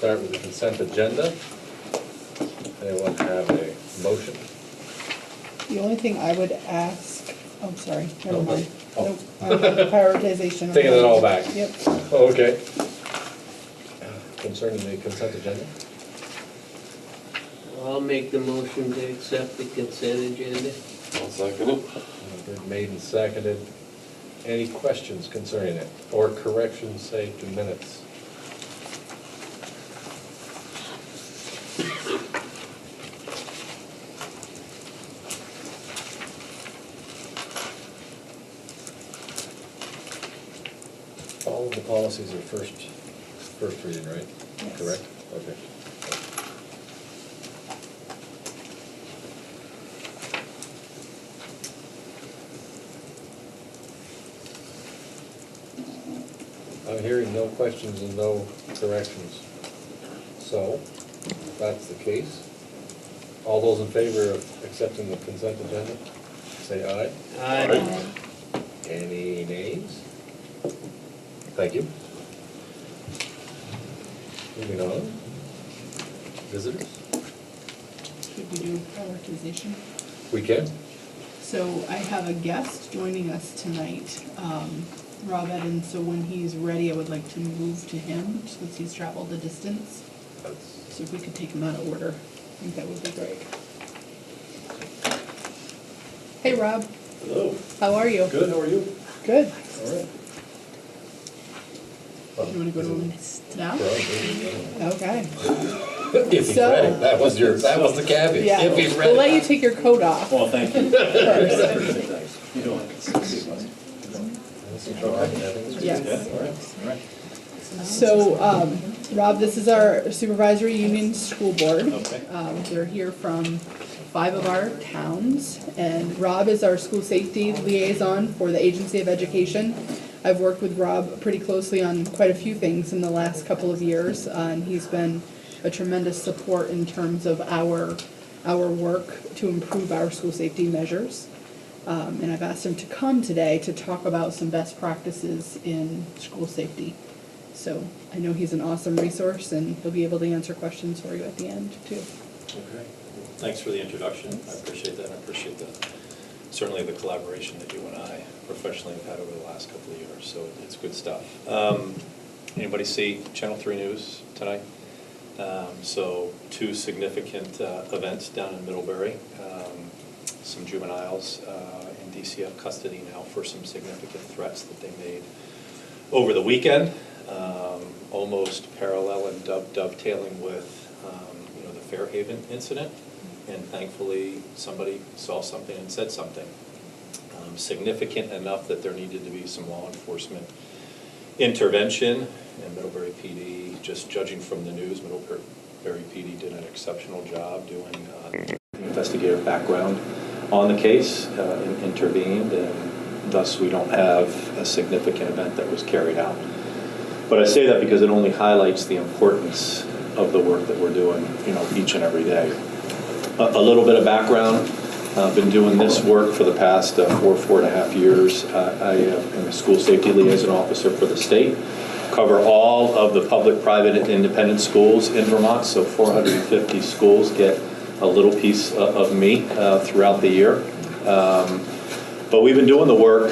start with the consent agenda. Anyone have a motion? The only thing I would ask, oh, sorry, never No, mind. oh. Nope, prioritization. Taking it all back. Yep. Oh, okay. Concerning the consent agenda? I'll make the motion to accept the consent agenda. I'll second it. Been made and seconded. Any questions concerning it, or corrections, say, to minutes? All of the policies are first reading, right? Yes. Correct? Okay. I'm hearing no questions and no corrections. So, if that's the case, all those in favor of accepting the consent agenda, say aye. Aye. Any nays? Thank you. Moving on. Visitors? Should we do prioritization? We can. So I have a guest joining us tonight, Rob Evans, so when he's ready, I would like to move to him, since he's traveled the distance. So if we could take him out of order, I think that would be great. Hey, Rob. Hello. How are you? Good, how are you? Good. All right. You want to go to him now? Well, Okay. if he's So- ready, that was the caveat. Yeah, If he's ready. we'll let you take your coat off Well, thank you. first. You doing? Yes. Yeah, all right, all right. So, Rob, this is our supervisory union school board. Okay. They're here from 5 of our towns, and Rob is our school safety liaison for the Agency of Education. I've worked with Rob pretty closely on quite a few things in the last couple of years, and he's been a tremendous support in terms of our work to improve our school safety measures. And I've asked him to come today to talk about some best practices in school safety. So I know he's an awesome resource, and he'll be able to answer questions for you at the end, too. Okay. Thanks for the introduction. I appreciate that. I appreciate certainly the collaboration that you and I professionally have had over the last couple of years. So it's good stuff. Anybody see Channel 3 News tonight? So 2 significant events down in Middlebury. Some juveniles in DCF custody now for some significant threats that they made over the weekend. Almost parallel and dovetailing with the Fairhaven incident, and thankfully somebody saw something and said something significant enough that there needed to be some law enforcement intervention. And Middlebury PD, just judging from the news, Middlebury PD did an exceptional job doing investigative background on the case, intervened, and thus we don't have a significant event that was carried out. But I say that because it only highlights the importance of the work that we're doing, each and every day. A little bit of background. I've been doing this work for the past 4.5 years. I am a school safety liaison officer for the state. Cover all of the public, private, and independent schools in Vermont. So 450 schools get a little piece of me throughout the year. But we've been doing the work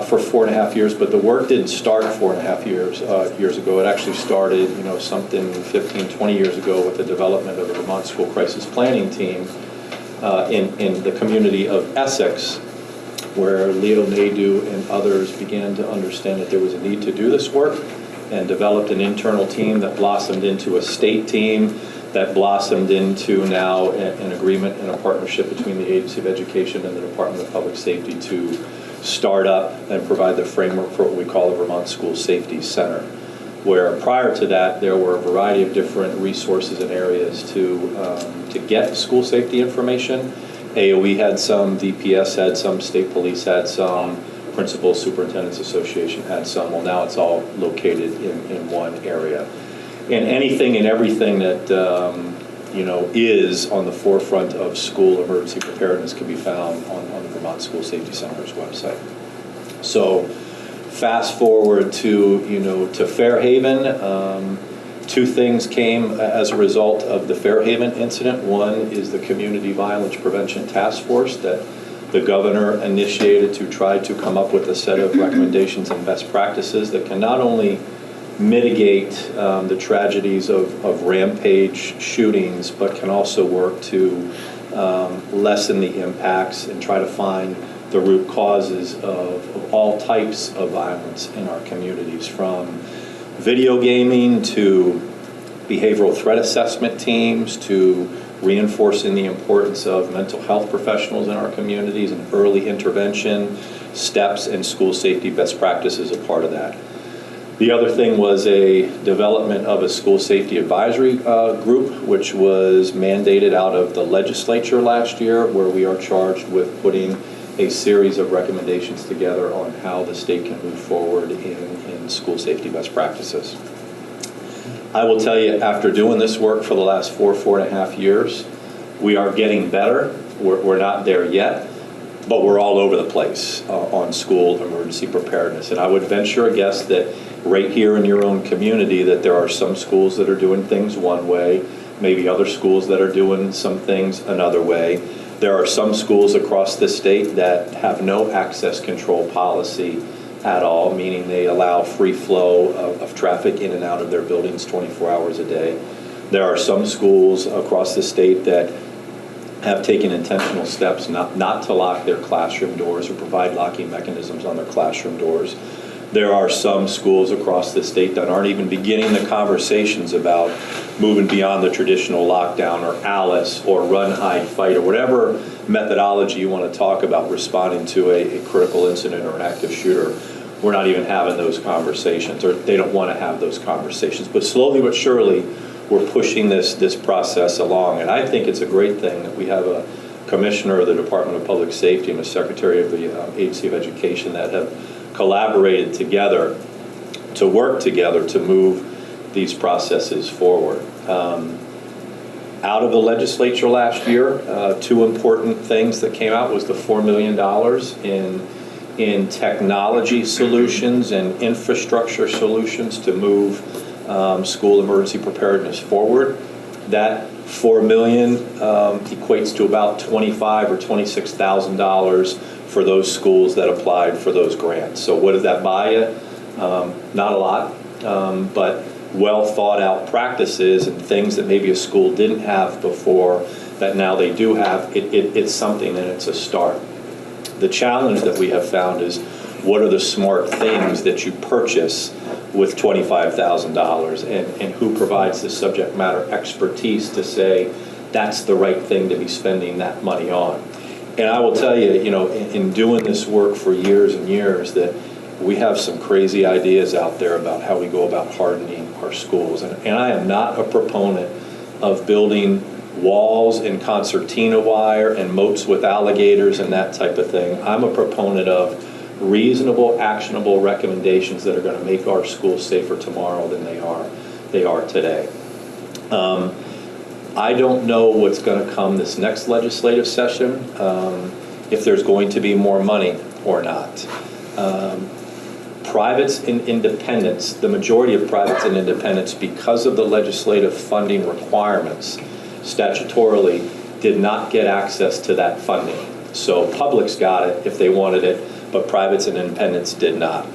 for 4.5 years, but the work didn't start 4.5 years ago. It actually started, something 15, 20 years ago with the development of the Vermont School Crisis Planning Team in the community of Essex, where Leo Naidu and others began to understand that there was a need to do this work, and developed an internal team that blossomed into a state team, that blossomed into now an agreement and a partnership between the Agency of Education and the Department of Public Safety to start up and provide the framework for what we call the Vermont School Safety Center, where prior to that there were a variety of different resources and areas to get school safety information. AOE had some, DPS had some, State Police had some, Principal Superintendents Association had some. Well, now it's all located in one area. And anything and everything that is on the forefront of school emergency preparedness can be found on the Vermont School Safety Center's website. So fast forward to Fairhaven, Two things came as a result of the Fairhaven incident. One is the Community Violence Prevention Task Force that the governor initiated to try to come up with a set of recommendations and best practices that can not only mitigate the tragedies of rampage shootings, but can also work to lessen the impacts and try to find the root causes of all types of violence in our communities, from video gaming to behavioral threat assessment teams to reinforcing the importance of mental health professionals in our communities and early intervention steps and school safety best practices a part of that. The other thing was a development of a school safety advisory group, which was mandated out of the legislature last year, where we are charged with putting a series of recommendations together on how the state can move forward in school safety best practices. I will tell you, after doing this work for the last 4.5 years, we are getting better. We're not there yet, but we're all over the place on school emergency preparedness. And I would venture a guess that right here in your own community that there are some schools that are doing things one way, maybe other schools that are doing some things another way. There are some schools across the state that have no access control policy at all, meaning they allow free flow of traffic in and out of their buildings 24 hours a day. There are some schools across the state that have taken intentional steps not to lock their classroom doors or provide locking mechanisms on their classroom doors. There are some schools across the state that aren't even beginning the conversations about moving beyond the traditional lockdown or ALICE or run, hide, fight, or whatever methodology you want to talk about responding to a critical incident or an active shooter. We're not even having those conversations, or they don't want to have those conversations. But slowly but surely, we're pushing this process along. And I think it's a great thing that we have a commissioner of the Department of Public Safety and a secretary of the Agency of Education that have collaborated together to work together to move these processes forward. Out of the legislature last year, two important things that came out was the $4 million in technology solutions and infrastructure solutions to move school emergency preparedness forward. That $4 million equates to about $25,000 or $26,000 for those schools that applied for those grants. So what did that buy you? Not a lot, but well thought out practices and things that maybe a school didn't have before that now they do have. It's something, and it's a start. The challenge that we have found is, what are the smart things that you purchase with $25,000, and who provides the subject matter expertise to say that's the right thing to be spending that money on. And I will tell you, in doing this work for years and years, that we have some crazy ideas out there about how we go about hardening our schools. And I am not a proponent of building walls and concertina wire and moats with alligators and that type of thing. I'm a proponent of reasonable, actionable recommendations that are going to make our schools safer tomorrow than they are today. I don't know what's going to come this next legislative session, if there's going to be more money or not. Privates and independents, the majority of privates and independents, because of the legislative funding requirements, statutorily did not get access to that funding. So publics got it if they wanted it, but privates and independents did not.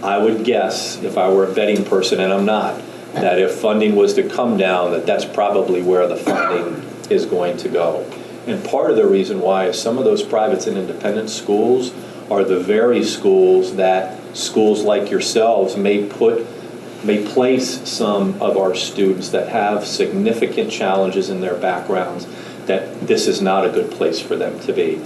I would guess, if I were a betting person, and I'm not, that if funding was to come down, that's probably where the funding is going to go. And part of the reason why is some of those privates and independent schools are the very schools that schools like yourselves may place some of our students that have significant challenges in their backgrounds, that this is not a good place for them to be.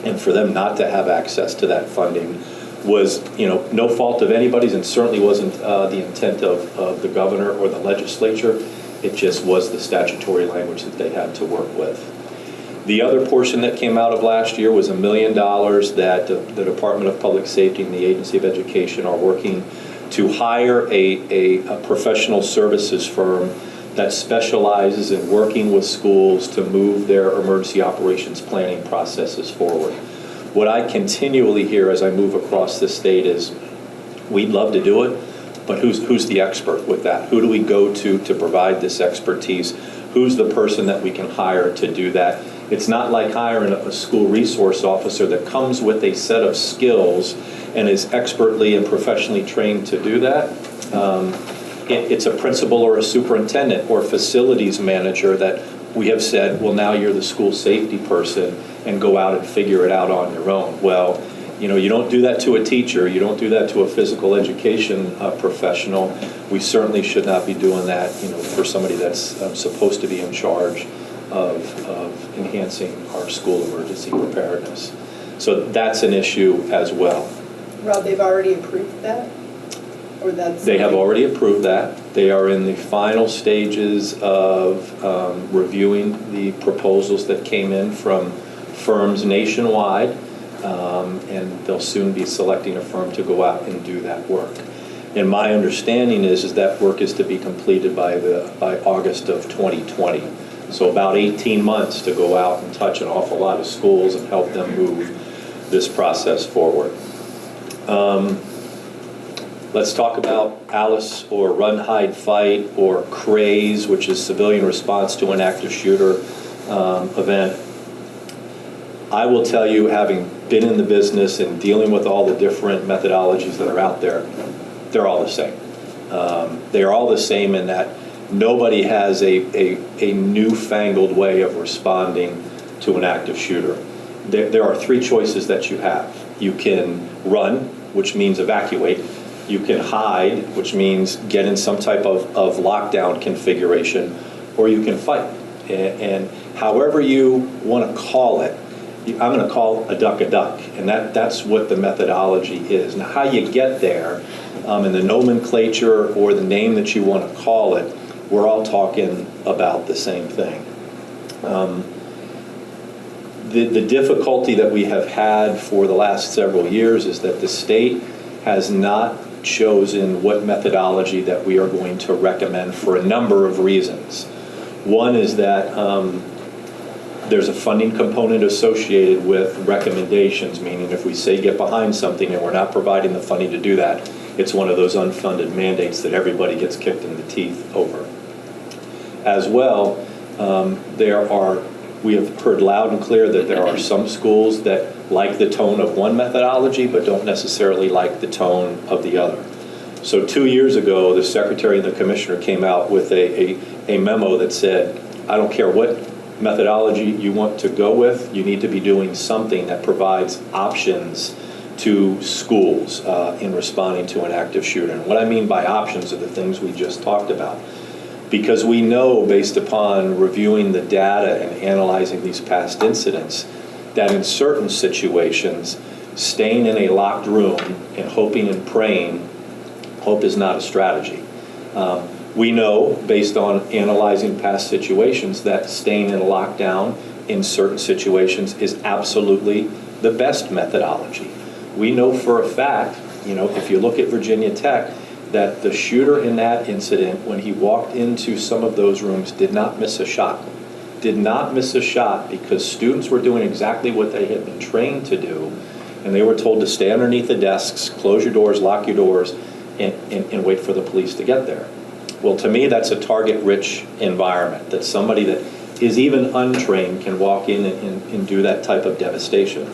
And for them not to have access to that funding was, no fault of anybody's, and certainly wasn't the intent of the governor or the legislature. It just was the statutory language that they had to work with. The other portion that came out of last year was $1 million that the Department of Public Safety and the Agency of Education are working to hire a professional services firm that specializes in working with schools to move their emergency operations planning processes forward. What I continually hear as I move across the state is, we'd love to do it, But who's the expert with that? Who do we go to provide this expertise? Who's the person that we can hire to do that? It's not like hiring a school resource officer that comes with a set of skills and is expertly and professionally trained to do that. It's a principal or a superintendent or facilities manager that we have said, well, now you're the school safety person and go out and figure it out on your own. Well, you don't do that to a teacher. You don't do that to a physical education professional. We certainly should not be doing that, for somebody that's supposed to be in charge of enhancing our school emergency preparedness. So that's an issue as well. Rob, they've already approved that? Or that's? They have already approved that. They are in the final stages of reviewing the proposals that came in from firms nationwide, and they'll soon be selecting a firm to go out and do that work. And my understanding is that work is to be completed by August of 2020. So about 18 months to go out and touch an awful lot of schools and help them move this process forward. Let's talk about ALICE, or Run, Hide, Fight, or CRAZE, which is Civilian Response to an Active Shooter event. I will tell you, having been in the business and dealing with all the different methodologies that are out there, they're all the same. They are all the same in that nobody has a newfangled way of responding to an active shooter. There are three choices that you have. You can run, which means evacuate. You can hide, which means get in some type of lockdown configuration, or you can fight. And however you want to call it, I'm going to call a duck, and that's what the methodology is. Now, how you get there, and the nomenclature or the name that you want to call it, we're all talking about the same thing. The difficulty that we have had for the last several years is that the state has not chosen what methodology that we are going to recommend for a number of reasons. One is that there's a funding component associated with recommendations, meaning if we say get behind something and we're not providing the funding to do that, it's one of those unfunded mandates that everybody gets kicked in the teeth over. As well, we have heard loud and clear that there are some schools that like the tone of one methodology but don't necessarily like the tone of the other. So 2 years ago, the secretary and the commissioner came out with a memo that said, I don't care what methodology you want to go with, you need to be doing something that provides options to schools in responding to an active shooter. And what I mean by options are the things we just talked about. Because we know, based upon reviewing the data and analyzing these past incidents, that in certain situations, staying in a locked room and hoping and praying, hope is not a strategy. We know, based on analyzing past situations, that staying in a lockdown in certain situations is absolutely the best methodology. We know for a fact, if you look at Virginia Tech, that the shooter in that incident, when he walked into some of those rooms, did not miss a shot. Did not miss a shot because students were doing exactly what they had been trained to do, and they were told to stay underneath the desks, close your doors, lock your doors, and wait for the police to get there. Well, to me, that's a target-rich environment, that somebody that is even untrained can walk in and do that type of devastation.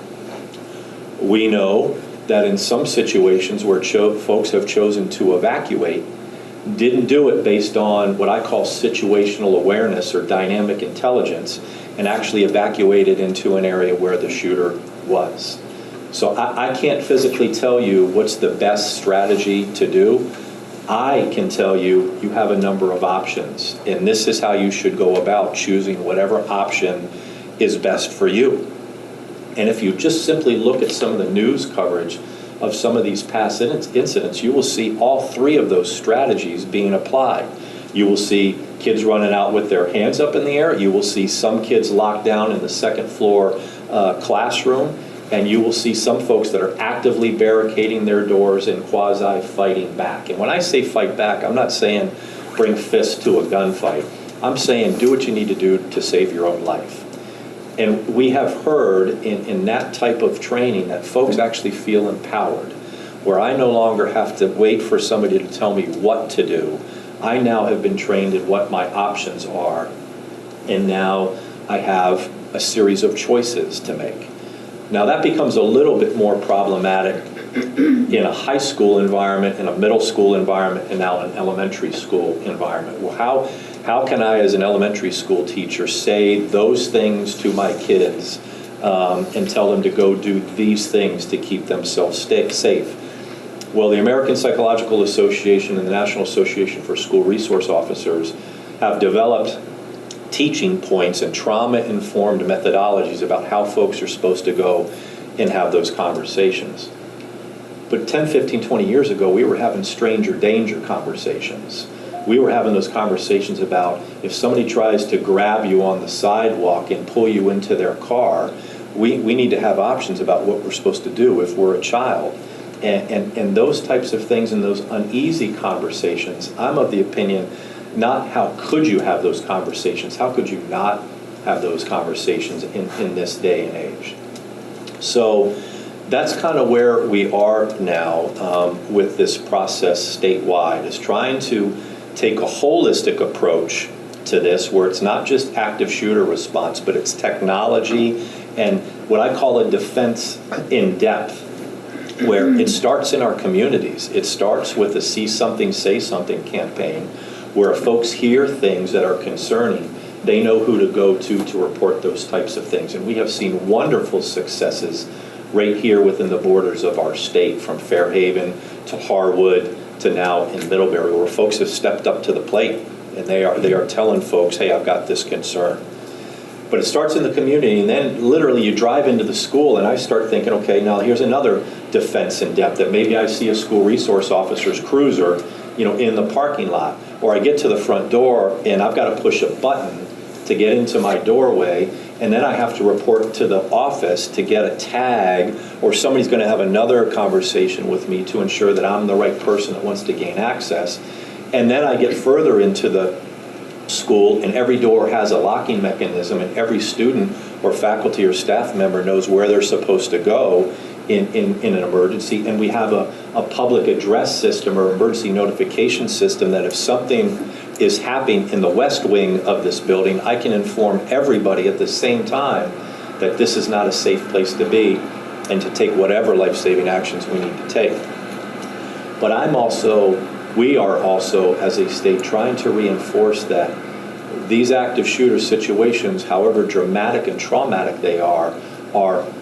We know that in some situations where folks have chosen to evacuate, didn't do it based on what I call situational awareness or dynamic intelligence, and actually evacuated into an area where the shooter was. So I can't physically tell you what's the best strategy to do. I can tell you, you have a number of options, and this is how you should go about choosing whatever option is best for you. And if you just simply look at some of the news coverage of some of these past incidents, you will see all three of those strategies being applied. You will see kids running out with their hands up in the air. You will see some kids locked down in the second floor classroom. And you will see some folks that are actively barricading their doors and quasi-fighting back. And when I say fight back, I'm not saying bring fists to a gunfight. I'm saying do what you need to do to save your own life. And we have heard in that type of training that folks actually feel empowered. where I no longer have to wait for somebody to tell me what to do. I now have been trained in what my options are, and now I have a series of choices to make. Now that becomes a little bit more problematic in a high school environment, in a middle school environment, and now an elementary school environment. Well, how can I, as an elementary school teacher, say those things to my kids and tell them to go do these things to keep themselves safe? Well, the American Psychological Association and the National Association for School Resource Officers have developed teaching points and trauma-informed methodologies about how folks are supposed to go and have those conversations. But 10, 15, 20 years ago, we were having stranger danger conversations. We were having those conversations about if somebody tries to grab you on the sidewalk and pull you into their car, we need to have options about what we're supposed to do if we're a child. And those types of things and those uneasy conversations, I'm of the opinion, not how could you have those conversations, how could you not have those conversations in this day and age? So that's kind of where we are now with this process statewide, is trying to take a holistic approach to this, where it's not just active shooter response, but it's technology and what I call a defense in depth, where it starts in our communities. It starts with a See Something, Say Something campaign, where folks hear things that are concerning, they know who to go to report those types of things. And we have seen wonderful successes right here within the borders of our state, from Fairhaven to Harwood to now in Middlebury, where folks have stepped up to the plate and they are telling folks, hey, I've got this concern. But it starts in the community, and then literally you drive into the school, and I start thinking, okay, now here's another defense in depth, that maybe I see a school resource officer's cruiser, in the parking lot, or I get to the front door and I've got to push a button to get into my doorway, and then I have to report to the office to get a tag, or somebody's going to have another conversation with me to ensure that I'm the right person that wants to gain access. And then I get further into the school, and every door has a locking mechanism, and every student or faculty or staff member knows where they're supposed to go in an emergency. And we have a public address system or emergency notification system that if something is happening in the west wing of this building, I can inform everybody at the same time that this is not a safe place to be, and to take whatever life-saving actions we need to take. But we are also, as a state, trying to reinforce that these active shooter situations, however dramatic and traumatic they are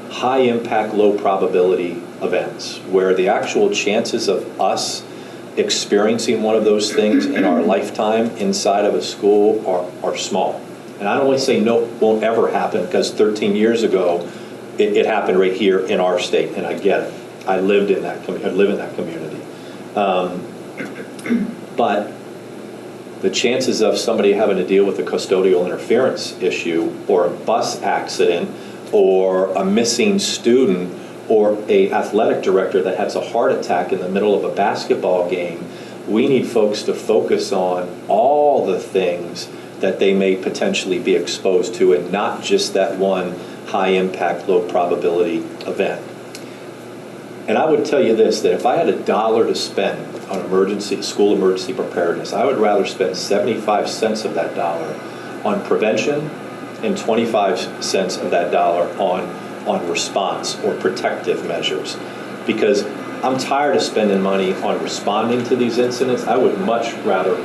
high impact, low probability events, where the actual chances of us experiencing one of those things in our lifetime inside of a school are small. And I don't want to say no, won't ever happen, because 13 years ago, it happened right here in our state, and I get it. I live in that community. But the chances of somebody having to deal with a custodial interference issue, or a bus accident, or a missing student, or an athletic director that has a heart attack in the middle of a basketball game, we need folks to focus on all the things that they may potentially be exposed to, and not just that one high impact, low probability event. And I would tell you this, that if I had $1 to spend on school emergency preparedness, I would rather spend 75 cents of that dollar on prevention and 25 cents of that dollar on response or protective measures. Because I'm tired of spending money on responding to these incidents. I would much rather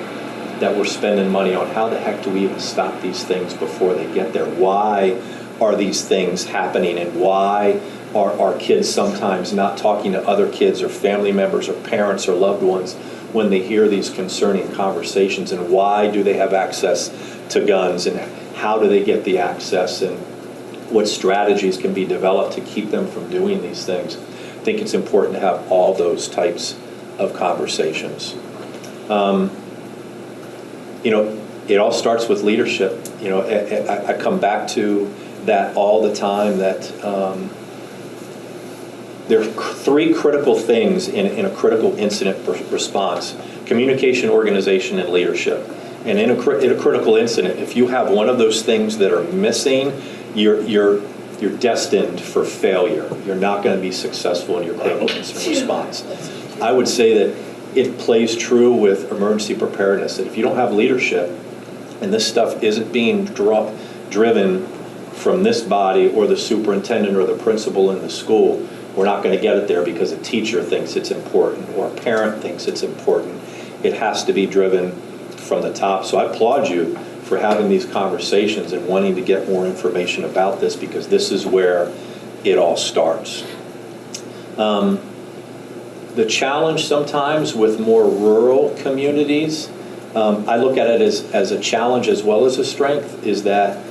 that we're spending money on how the heck do we even stop these things before they get there? Why are these things happening, and why are our kids sometimes not talking to other kids or family members or parents or loved ones when they hear these concerning conversations, and why do they have access to guns, and how do they get the access, and what strategies can be developed to keep them from doing these things? I think it's important to have all those types of conversations. It all starts with leadership. I come back to that all the time, that there are 3 critical things in a critical incident response: communication, organization, and leadership. And in a critical incident, if you have one of those things that are missing, you're you're destined for failure. You're not going to be successful in your critical incident response. I would say that it plays true with emergency preparedness, that if you don't have leadership and this stuff isn't being driven from this body or the superintendent or the principal in the school, we're not going to get it there because a teacher thinks it's important or a parent thinks it's important. It has to be driven from the top. So I applaud you for having these conversations and wanting to get more information about this, because this is where it all starts. The challenge sometimes with more rural communities, I look at it as a challenge as well as a strength, is that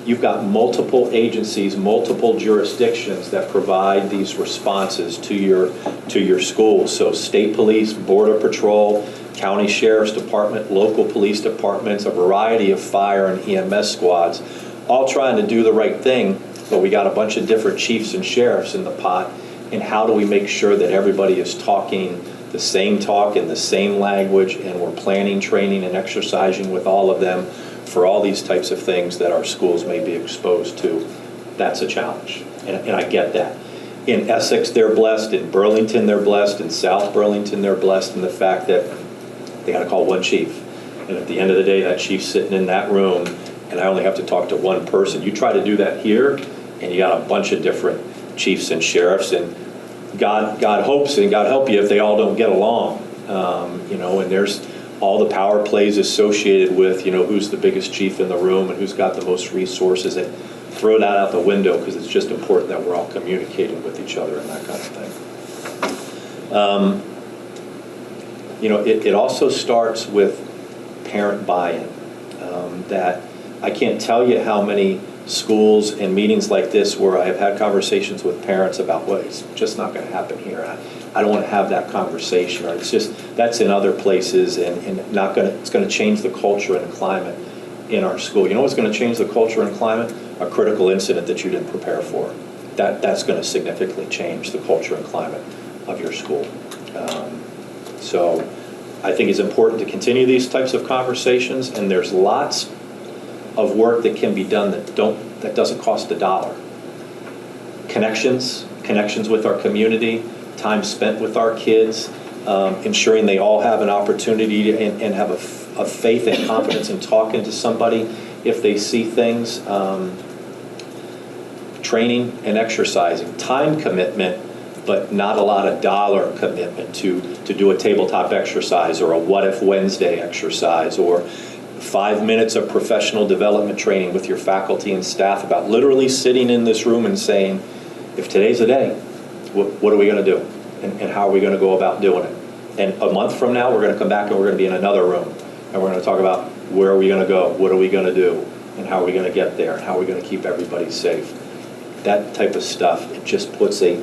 you've got multiple agencies, multiple jurisdictions that provide these responses to your schools. So state police, border patrol, county sheriff's department, local police departments, a variety of fire and EMS squads, all trying to do the right thing, but we got a bunch of different chiefs and sheriffs in the pot. And how do we make sure that everybody is talking the same talk in the same language, and we're planning, training, and exercising with all of them for all these types of things that our schools may be exposed to? That's a challenge, and I get that. In Essex, they're blessed. In Burlington, they're blessed. In South Burlington, they're blessed in the fact that they got to call one chief. And at the end of the day, that chief's sitting in that room, and I only have to talk to one person. You try to do that here, and you got a bunch of different chiefs and sheriffs, and God hopes and God help you if they all don't get along, and there's all the power plays associated with, who's the biggest chief in the room and who's got the most resources, and throw that out the window, because it's just important that we're all communicating with each other and that kind of thing. It also starts with parent buy-in. That I can't tell you how many schools and meetings like this where I have had conversations with parents about, well, it's just not going to happen here. I don't want to have that conversation, or that's in other places, and it's going to change the culture and the climate in our school. You know what's going to change the culture and climate? A critical incident that you didn't prepare for. That's going to significantly change the culture and climate of your school. So I think it's important to continue these types of conversations, and there's lots of work that can be done that doesn't cost $1. Connections with our community, time spent with our kids, ensuring they all have an opportunity and have a faith and confidence in talking to somebody if they see things, training and exercising, time commitment, but not a lot of dollar commitment to do a tabletop exercise or a What If Wednesday exercise, or 5 minutes of professional development training with your faculty and staff about literally sitting in this room and saying, if today's the day, what are we going to do? And how are we going to go about doing it? And a month from now, we're going to come back and we're going to be in another room. And we're going to talk about where are we going to go? What are we going to do? And how are we going to get there? And how are we going to keep everybody safe? That type of stuff, it just puts a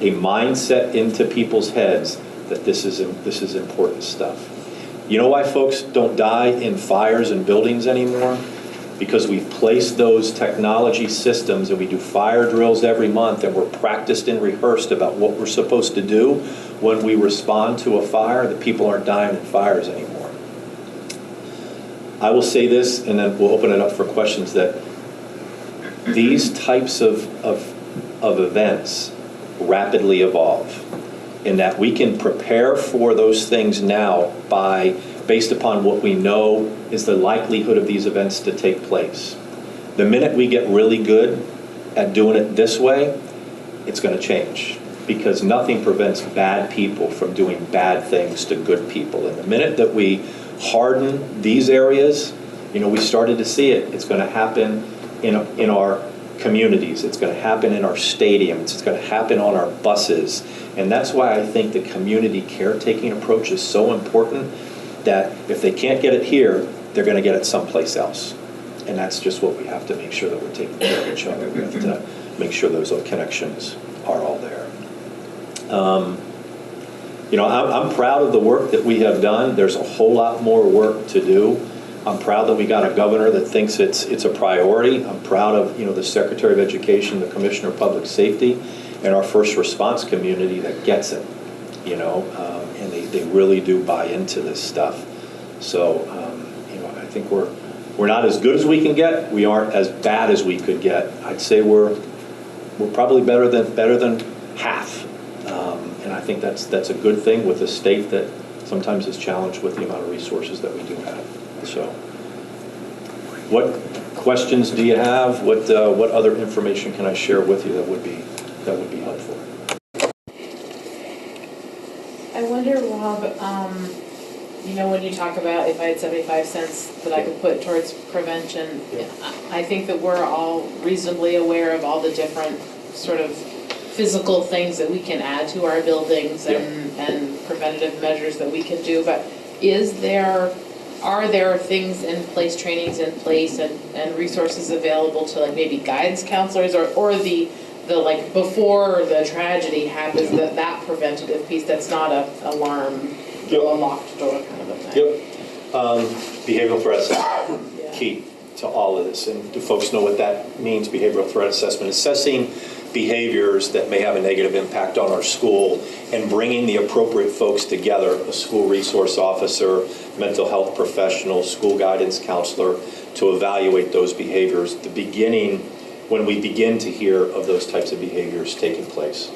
mindset into people's heads that this is important stuff. You know why folks don't die in fires and buildings anymore? Because we've placed those technology systems, and we do fire drills every month, and we're practiced and rehearsed about what we're supposed to do when we respond to a fire, that people aren't dying in fires anymore. I will say this, and then we'll open it up for questions, that these types of events rapidly evolve, in that we can prepare for those things now based upon what we know is the likelihood of these events to take place. The minute we get really good at doing it this way, it's going to change, because nothing prevents bad people from doing bad things to good people. And the minute that we harden these areas, we started to see it. It's going to happen in our communities. It's going to happen in our stadiums. It's going to happen on our buses. And that's why I think the community caretaking approach is so important, that if they can't get it here, they're going to get it someplace else. And that's just what we have to make sure that we're taking care of each other. We have to make sure those connections are all there. I'm proud of the work that we have done. There's a whole lot more work to do. I'm proud that we got a governor that thinks it's a priority. I'm proud of the Secretary of Education, the Commissioner of Public Safety, and our first response community that gets it. And they really do buy into this stuff. So I think we're not as good as we can get. We aren't as bad as we could get. I'd say we're we're probably better than half. And I think that's a good thing with a state that sometimes is challenged with the amount of resources that we do have. So, what questions do you have? What other information can I share with you that would be helpful? I wonder, Rob, when you talk about if I had 75 cents that I could put towards prevention, I think that we're all reasonably aware of all the different sort of physical things that we can add to our buildings and preventative measures that we can do, but are there things in place, trainings in place, and resources available to like maybe guidance counselors or the like before the tragedy happens, that preventative piece that's not a alarm, a locked door kind of a thing? Behavioral threat assessment, key to all of this. And do folks know what that means, behavioral threat assessment? Assessing behaviors that may have a negative impact on our school and bringing the appropriate folks together, a school resource officer, mental health professional, school guidance counselor, to evaluate those behaviors, the beginning when we begin to hear of those types of behaviors taking place.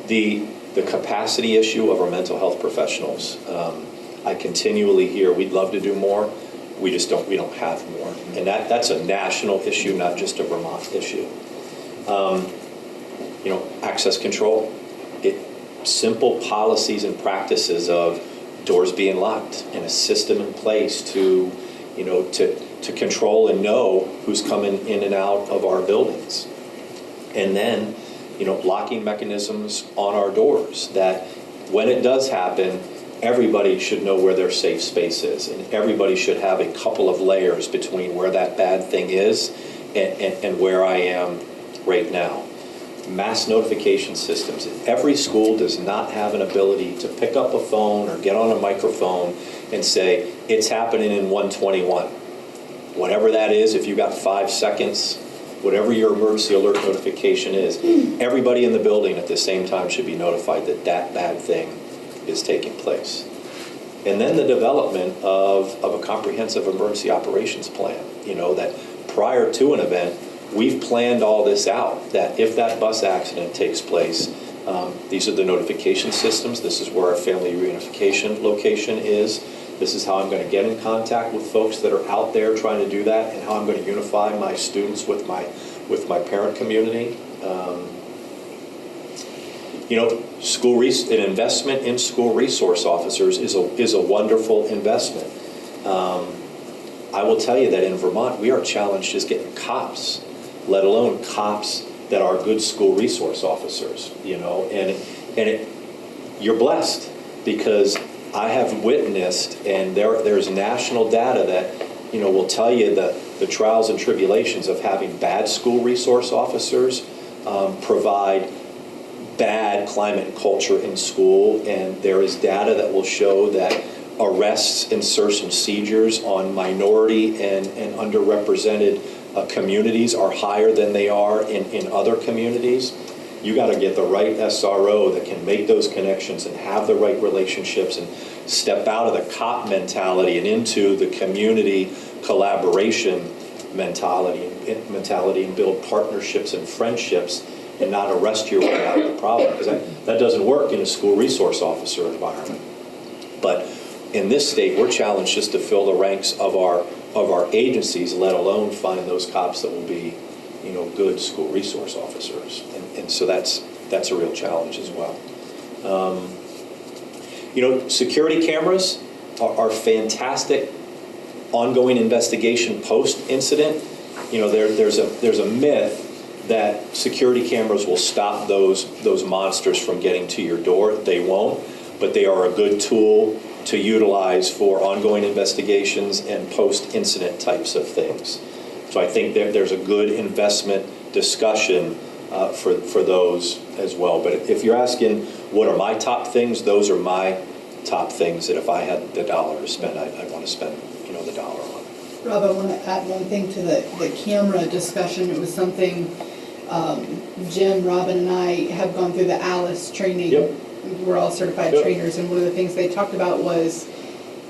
The capacity issue of our mental health professionals, I continually hear we'd love to do more, we don't have more. And that's a national issue, not just a Vermont issue. Access control, simple policies and practices of doors being locked and a system in place to control and know who's coming in and out of our buildings. And then, locking mechanisms on our doors that when it does happen, everybody should know where their safe space is, and everybody should have a couple of layers between where that bad thing is and where I am right now. Mass notification systems. Every school does not have an ability to pick up a phone or get on a microphone and say, it's happening in 121. Whatever that is, if you got 5 seconds, whatever your emergency alert notification is, everybody in the building at the same time should be notified that that bad thing is taking place. And then the development of a comprehensive emergency operations plan, that prior to an event, we've planned all this out, that if that bus accident takes place, these are the notification systems, this is where our family reunification location is, this is how I'm going to get in contact with folks that are out there trying to do that, and how I'm going to unify my students with my parent community. An investment in school resource officers is a wonderful investment. I will tell you that in Vermont, we are challenged just getting cops, let alone cops that are good school resource officers, you're blessed, because I have witnessed, and there's national data that, will tell you the trials and tribulations of having bad school resource officers provide bad climate and culture in school, and there is data that will show that arrests and search and seizures on minority and underrepresented communities are higher than they are in other communities. You got to get the right SRO that can make those connections and have the right relationships and step out of the cop mentality and into the community collaboration mentality and build partnerships and friendships and not arrest your way out of the problem, because that doesn't work in a school resource officer environment. But in this state, we're challenged just to fill the ranks of our agencies, let alone find those cops that will be, good school resource officers. And so that's a real challenge as well. Security cameras are fantastic ongoing investigation post-incident. There's a myth that security cameras will stop those monsters from getting to your door. They won't, but they are a good tool to utilize for ongoing investigations and post-incident types of things. So I think there's a good investment discussion for those as well. But if you're asking what are my top things, those are my top things that if I had the dollar to spend, I'd want to spend the dollar on. Rob, I want to add one thing to the camera discussion. It was something Jim, Robin, and I have gone through the ALICE training. Yep. We're all certified trainers, and one of the things they talked about was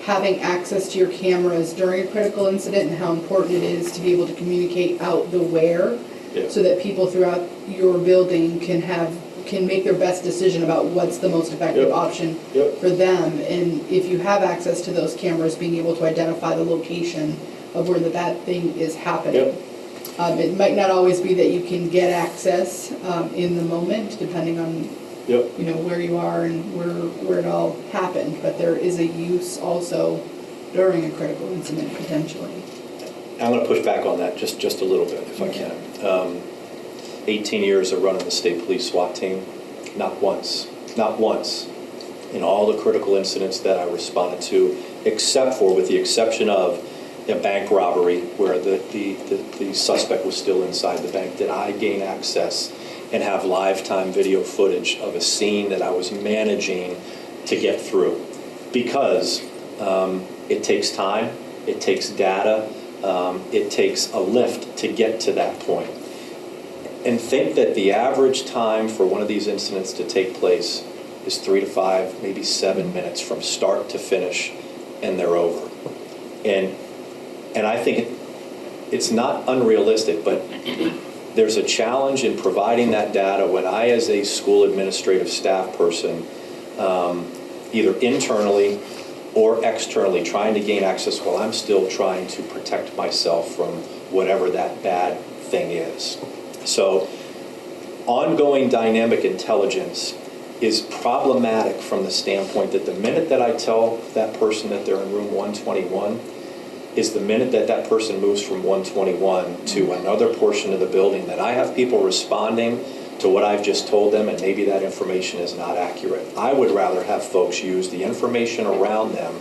having access to your cameras during a critical incident and how important it is to be able to communicate out the where Yeah. so that people throughout your building can make their best decision about what's the most effective Yep. option Yep. for them. And if you have access to those cameras, being able to identify the location of where that thing is happening. Yep. It might not always be that you can get access in the moment, depending on Yep. where you are and where it all happened, but there is a use also during a critical incident potentially. I'm going to push back on that just a little bit, if I can. 18 years of running the state police SWAT team, not once in all the critical incidents that I responded to, with the exception of a bank robbery where the suspect was still inside the bank, did I gain access and have lifetime video footage of a scene that I was managing to get through. Because it takes time, it takes data, it takes a lift to get to that point. And think that the average time for one of these incidents to take place is 3 to 5, maybe 7 minutes from start to finish, and they're over. And I think it's not unrealistic, but there's a challenge in providing that data when I, as a school administrative staff person, either internally or externally, trying to gain access while I'm still trying to protect myself from whatever that bad thing is. So ongoing dynamic intelligence is problematic from the standpoint that the minute that I tell that person that they're in room 121 is the minute that that person moves from 121 to another portion of the building, that I have people responding to what I've just told them, and maybe that information is not accurate. I would rather have folks use the information around them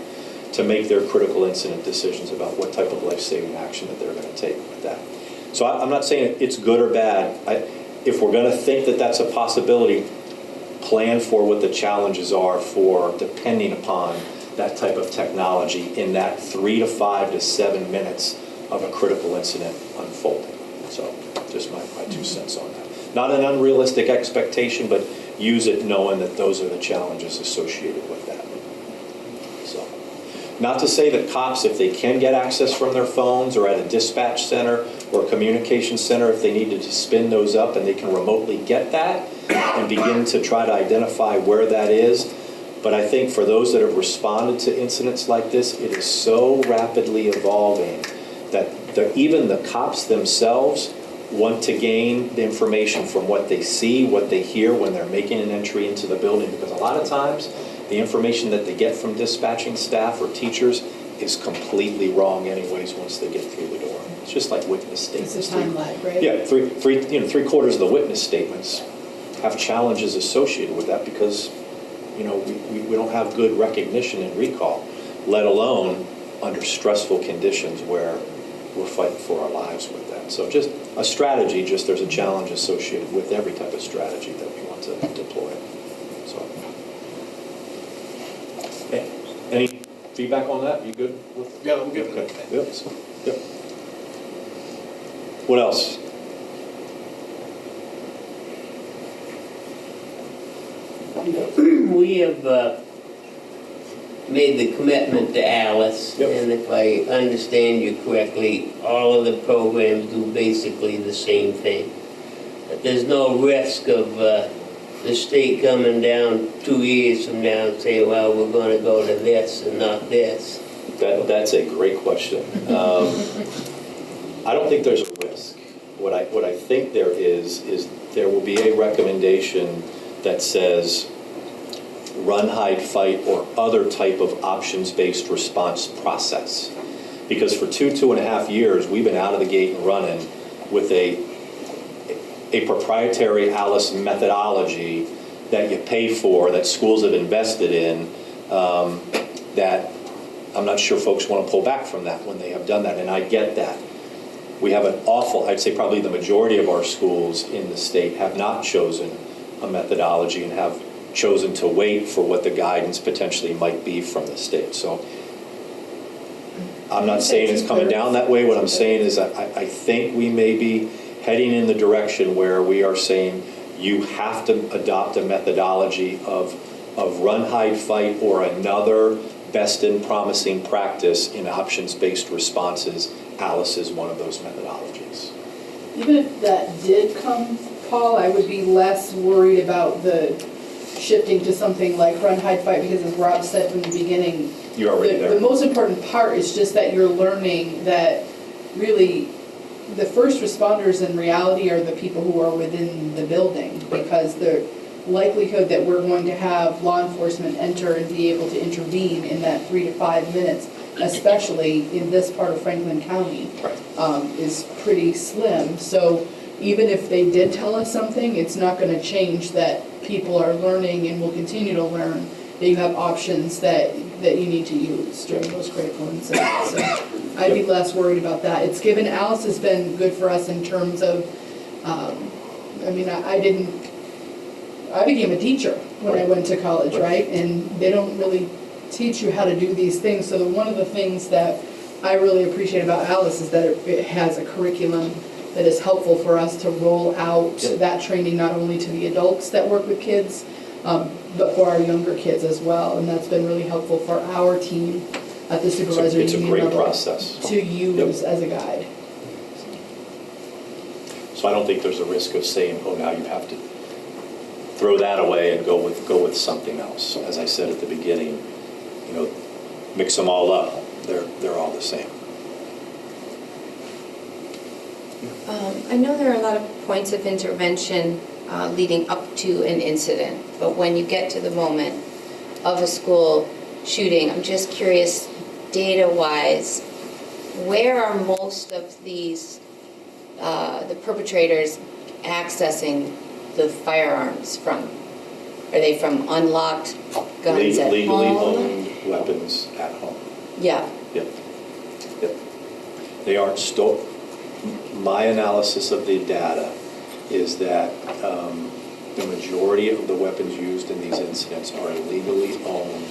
to make their critical incident decisions about what type of life-saving action that they're going to take with that. So I'm not saying it's good or bad. If we're going to think that that's a possibility, plan for what the challenges are for depending upon that type of technology in that 3 to 5 to 7 minutes of a critical incident unfolding. So just my 2 cents on that. Not an unrealistic expectation, but use it knowing that those are the challenges associated with that. So, not to say that cops, if they can get access from their phones or at a dispatch center or a communication center, if they needed to spin those up and they can remotely get that and begin to try to identify where that is. But I think for those that have responded to incidents like this, it is so rapidly evolving that even the cops themselves want to gain the information from what they see, what they hear when they're making an entry into the building. Because a lot of times, the information that they get from dispatching staff or teachers is completely wrong anyways once they get through the door. It's just like witness statements. It's a time lag, right? Yeah, three-quarters of the witness statements have challenges associated with that because we don't have good recognition and recall, let alone under stressful conditions where we're fighting for our lives with that. So just a strategy, there's a challenge associated with every type of strategy that we want to deploy. So, any feedback on that? You good with? Yeah, I'm good. Okay. Yep. What else? We have made the commitment to Alice, Yep. and if I understand you correctly, all of the programs do basically the same thing. But there's no risk of the state coming down 2 years from now and saying, well, we're going to go to this and not this. That's a great question. I don't think there's a risk. What I think there is there will be a recommendation that says run, hide, fight, or other type of options-based response process. Because for 2.5 years, we've been out of the gate and running with a proprietary Alice methodology that you pay for, that schools have invested in, that I'm not sure folks want to pull back from that when they have done that, and I get that. We have I'd say probably the majority of our schools in the state have not chosen a methodology and have chosen to wait for what the guidance potentially might be from the state. So I'm not saying it's coming down that way. What I'm saying is I think we may be heading in the direction where we are saying you have to adopt a methodology of run, hide, fight, or another best and promising practice in options-based responses. Alice is one of those methodologies. Even if that did come, Paul, I would be less worried about the shifting to something like run, hide, fight, because as Rob said from the beginning, You're already the there. most important part is just that you're learning that really the first responders in reality are the people who are within the building, because the likelihood that we're going to have law enforcement enter and be able to intervene in that 3 to 5 minutes, especially in this part of Franklin County, is pretty slim. So even if they did tell us something, it's not going to change that people are learning and will continue to learn that you have options that you need to use during those critical incidents. So I'd be less worried about that. It's given, Alice has been good for us in terms of, I became a teacher when I went to college, right? And they don't really teach you how to do these things. So one of the things that I really appreciate about Alice is that it has a curriculum that is helpful for us to roll out that training not only to the adults that work with kids, but for our younger kids as well. And that's been really helpful for our team at the supervisory It's a union great level process. to use as a guide. So I don't think there's a risk of saying, oh, now you have to throw that away and go with something else. As I said at the beginning, mix them all up. They're all the same. I know there are a lot of points of intervention leading up to an incident, but when you get to the moment of a school shooting, I'm just curious, data-wise, where are most of these, the perpetrators accessing the firearms from? Are they from unlocked guns at Legally home? owned weapons at home. Yeah. Yep. They aren't stolen. My analysis of the data is that the majority of the weapons used in these incidents are legally owned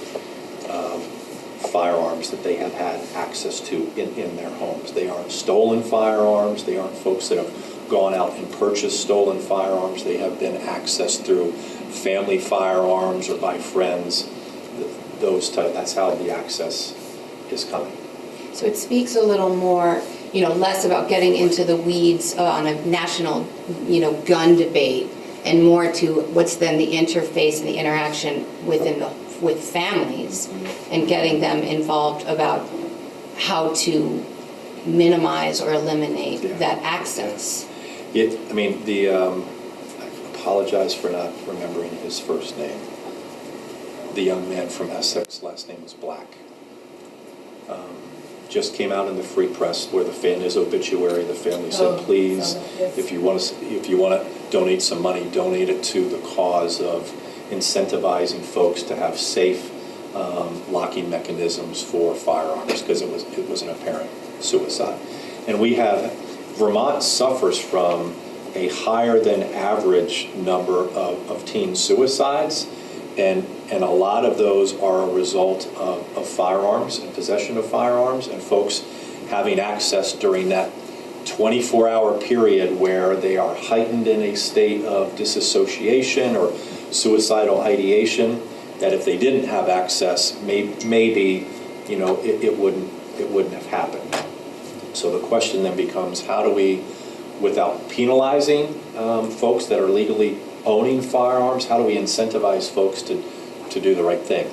firearms that they have had access to in their homes. They aren't stolen firearms. They aren't folks that have gone out and purchased stolen firearms. They have been accessed through family firearms or by friends. That's how the access is coming. So it speaks a little more, less about getting into the weeds on a national, gun debate, and more to what's then the interface and the interaction with families, and getting them involved about how to minimize or eliminate that access. I apologize for not remembering his first name. The young man from Essex, last name was Black. Just came out in the Free Press where his obituary, the family said, please, if you want to donate some money, donate it to the cause of incentivizing folks to have safe locking mechanisms for firearms, because it was an apparent suicide. And Vermont suffers from a higher than average number of teen suicides, and a lot of those are a result of firearms and possession of firearms, and folks having access during that 24-hour period where they are heightened in a state of disassociation or suicidal ideation, that if they didn't have access, maybe it wouldn't have happened. So the question then becomes, how do we, without penalizing folks that are legally owning firearms, how do we incentivize folks to do the right thing?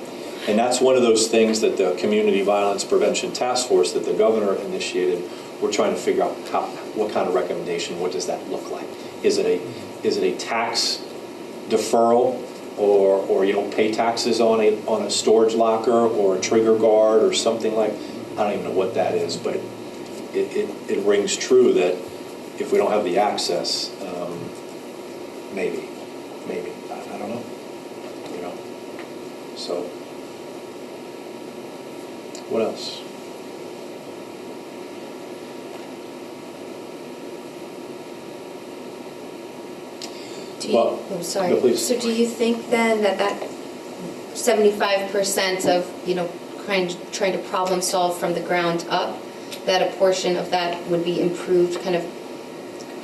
And that's one of those things that the Community Violence Prevention Task Force that the governor initiated, we're trying to figure out what kind of recommendation, what does that look like? Is it a tax deferral, or you don't pay taxes on a storage locker or a trigger guard or something like, I don't even know what that is, but it rings true that if we don't have the access, maybe, I don't know, so what else? I'm sorry. No, please. So do you think then that 75% of, trying to problem solve from the ground up, that a portion of that would be improved kind of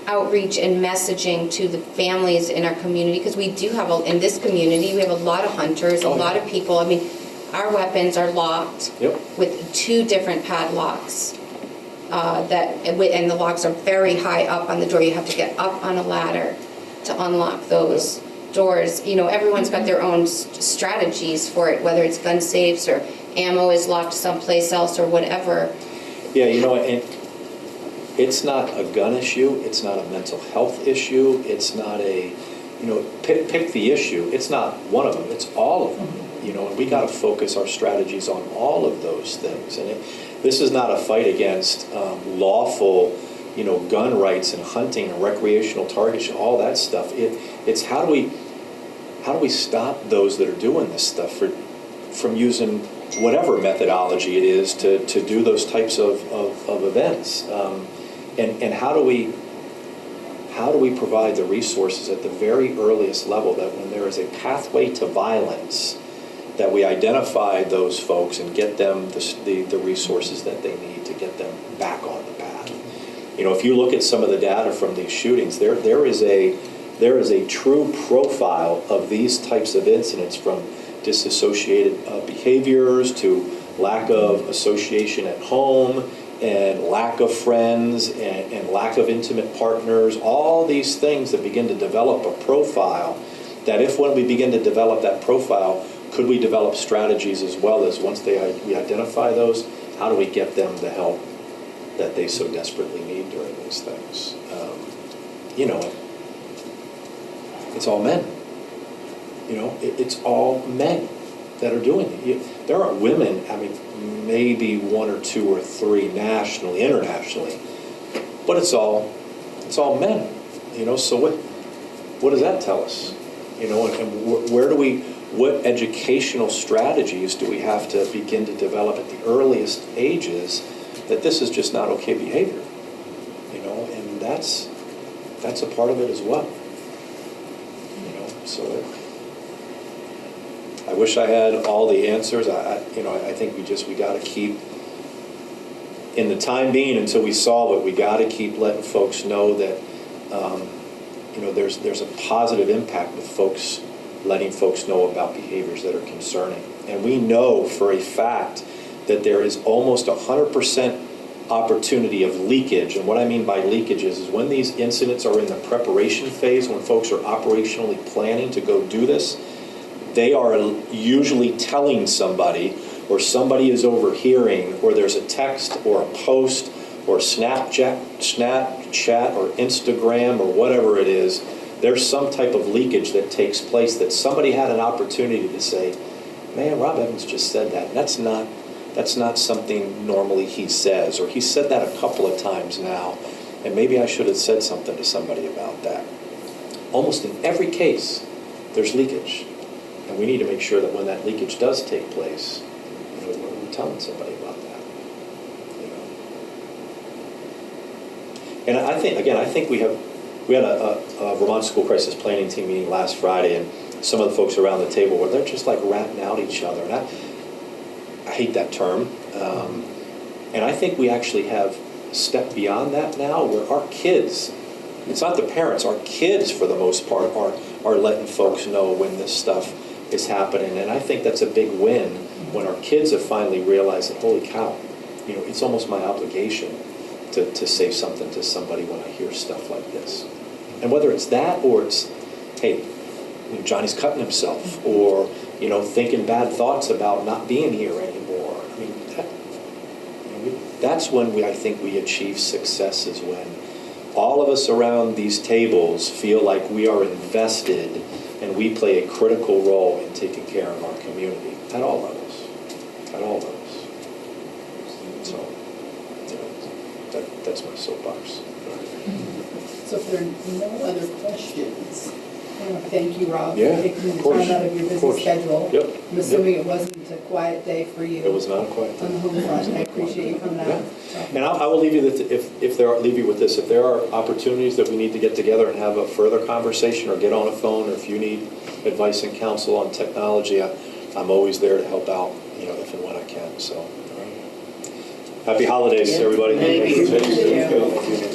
outreach and messaging to the families in our community? Because we do have, in this community, we have a lot of hunters, a lot of people. Our weapons are locked with 2 different padlocks. and the locks are very high up on the door. You have to get up on a ladder to unlock those doors. You know, everyone's got their own strategies for it, whether it's gun safes or ammo is locked someplace else or whatever. Yeah, you know, and it's not a gun issue, it's not a mental health issue, it's not a, you know, pick the issue. It's not one of them, it's all of them. You know, and we got to focus our strategies on all of those things. And this is not a fight against lawful, you know, gun rights and hunting and recreational targets, all that stuff. It's how do we stop those that are doing this stuff from using whatever methodology it is to do those types of events, and how do we provide the resources at the very earliest level that when there is a pathway to violence, that we identify those folks and get them the resources that they need to get them back on the path. You know, if you look at some of the data from these shootings, there is a true profile of these types of incidents, from disassociated behaviors to lack of association at home and lack of friends and lack of intimate partners, all these things that begin to develop a profile that if when we begin to develop that profile, could we develop strategies as well as once we identify those, how do we get them the help that they so desperately need during these things? You know, it's all men. You know, it's all men that are doing it. There aren't women, I mean, maybe one or two or three nationally, internationally, but it's all men. You know, so what does that tell us? You know, and what educational strategies do we have to begin to develop at the earliest ages that this is just not okay behavior? You know, and that's a part of it as well. You know, so I wish I had all the answers. I think we got to keep, in the time being until we solve it, we got to keep letting folks know that you know, there's a positive impact with folks, letting folks know about behaviors that are concerning. And we know for a fact that there is almost 100% opportunity of leakage. And what I mean by leakage is when these incidents are in the preparation phase, when folks are operationally planning to go do this, they are usually telling somebody, or somebody is overhearing, or there's a text or a post or Snapchat or Instagram or whatever it is. There's some type of leakage that takes place that somebody had an opportunity to say, man, Rob Evans just said that. That's not something normally he says, or he said that a couple of times now, and maybe I should have said something to somebody about that. Almost in every case, there's leakage. And we need to make sure that when that leakage does take place, you know, we're telling somebody about that. You know. And I think we had a Vermont School Crisis Planning Team meeting last Friday, and some of the folks around the table were, they're just like ratting out each other. And I hate that term. And I think we actually have stepped beyond that now, where our kids, it's not the parents, our kids for the most part are letting folks know when this stuff is happening. And I think that's a big win when our kids have finally realized that, holy cow, you know, it's almost my obligation to say something to somebody when I hear stuff like this. And whether it's that, or it's, hey, you know, Johnny's cutting himself, or, you know, thinking bad thoughts about not being here anymore. I mean, that's when I think we achieve success, is when all of us around these tables feel like we are invested and we play a critical role in taking care of our community at all levels. At all levels. So, you know, that's my soapbox. So if there are no other questions, I want to thank you, Rob, Yeah, for taking of the course, time out of your of busy course. schedule. Yep. I'm assuming it wasn't a quiet day for you. It was not quite. On the home front. I appreciate you coming out. Yeah. So. And I will leave you leave you with this. If there are opportunities that we need to get together and have a further conversation, or get on a phone, or if you need advice and counsel on technology, I'm always there to help out, you know, if and when I can. So, happy holidays, everybody. Thank you. Thank you.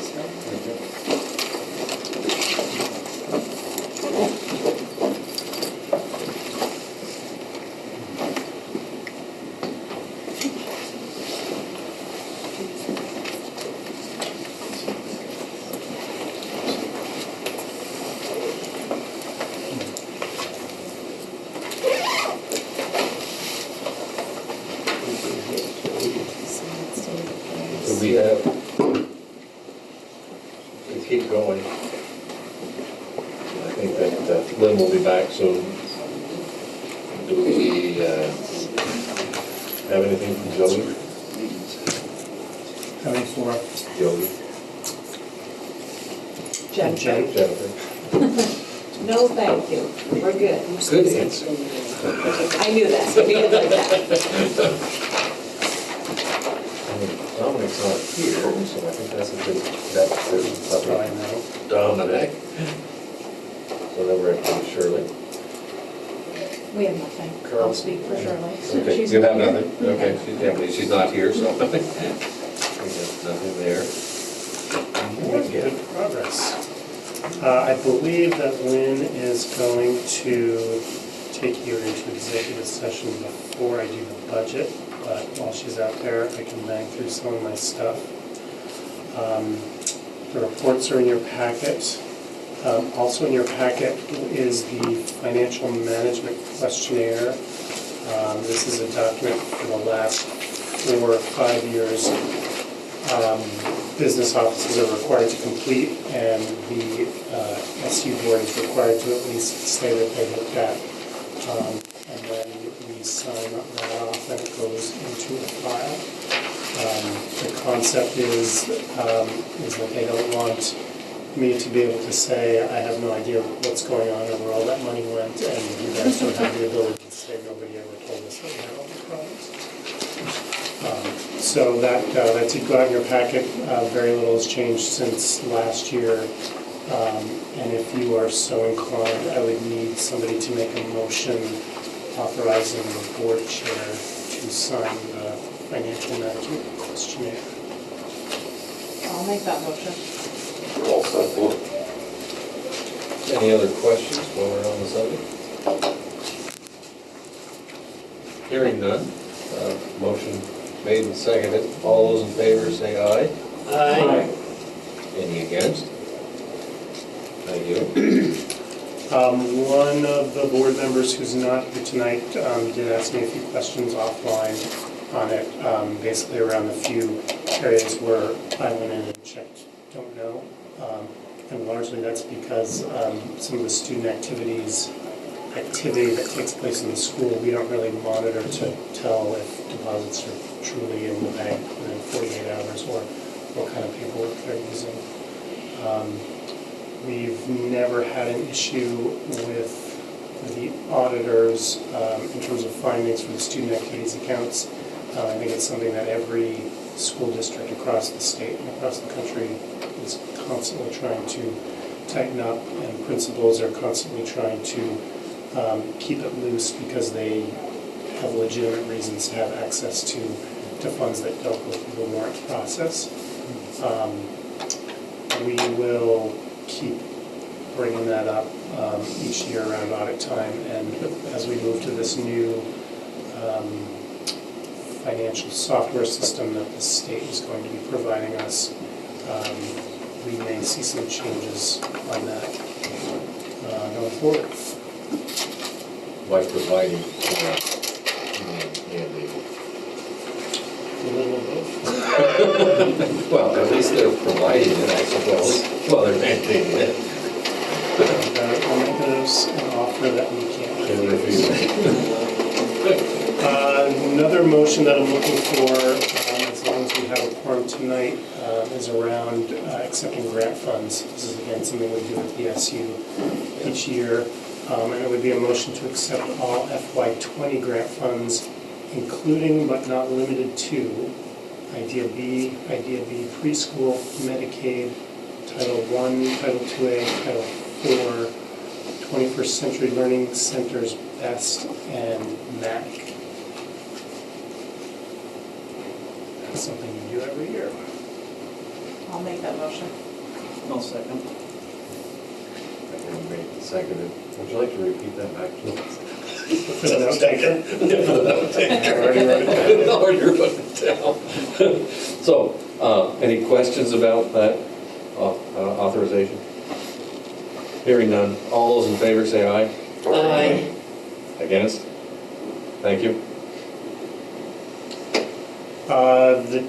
we have? Let's keep going. I think that Lynn will be back soon. Do we have anything from Jody? Coming for Jody? Jennifer? No, thank you. We're good. Good answer. I knew that. I knew you'd like that. Dominic's not here, so I think that's a good, that's Probably no. Dominic. So then we're at Shirley. We have nothing. Carl. I'll speak for Shirley. Okay, She's you have not here. nothing? Okay, she's not here, so nothing. We have nothing there. Good progress. I believe that Lynn is going to take you into executive session before I do the budget, but while she's out there, I can bang through some of my stuff. The reports are in your packet. Also in your packet is the financial management questionnaire. This is a document for the last 4 or 5 years. Business offices are required to complete, and the SU board is required to at least say that they looked at. And then we sign that off and it goes into a file. The concept is that they don't want me to be able to say, I have no idea what's going on or where all that money went, and you guys don't have the ability to say nobody ever told us that we had all these problems. So that did go out in your packet. Very little has changed since last year. And if you are so inclined, I would need somebody to make a motion authorizing the board chair to sign the financial management questionnaire. I'll make that motion. All set. Any other questions while we're on the subject? Hearing none, motion made and seconded. All those in favor say aye. Aye. Any against? Thank you. One of the board members who's not here tonight did ask me a few questions offline on it, basically around a few areas where I went in and checked, don't know. And largely that's because some of the student activity that takes place in the school, we don't really monitor to tell if deposits are truly in the bank within 48 hours or what kind of paperwork they're using. We've never had an issue with the auditors in terms of findings for the student activities accounts. I think it's something that every school district across the state and across the country is constantly trying to tighten up, and principals are constantly trying to keep it loose because they have legitimate reasons to have access to funds that don't go through the warrant process. We will keep bringing that up each year around audit time, and as we move to this new financial software system that the state is going to be providing us, we may see some changes on that going forward. By providing, A little of both. well, at least they're providing it, I suppose. Well, they're mandating it. I'll make an offer that we can't refuse. Another motion that I'm looking for, as long as we have a quorum tonight, is around accepting grant funds. This is again something we do at the SU each year. And it would be a motion to accept all FY20 grant funds, including but not limited to Idea B preschool, Medicaid, Title I, Title IIA, Title IV, 21st Century Learning Centers BEST, and MAC. That's something you do every year. I'll make that motion. I'll second. Seconded. Would you like to repeat that back, please? For the note taker? For the note taker. I already wrote it down. I already wrote it down. So, any questions about that authorization? Hearing none. All those in favor say aye. Aye. Against? Thank you. The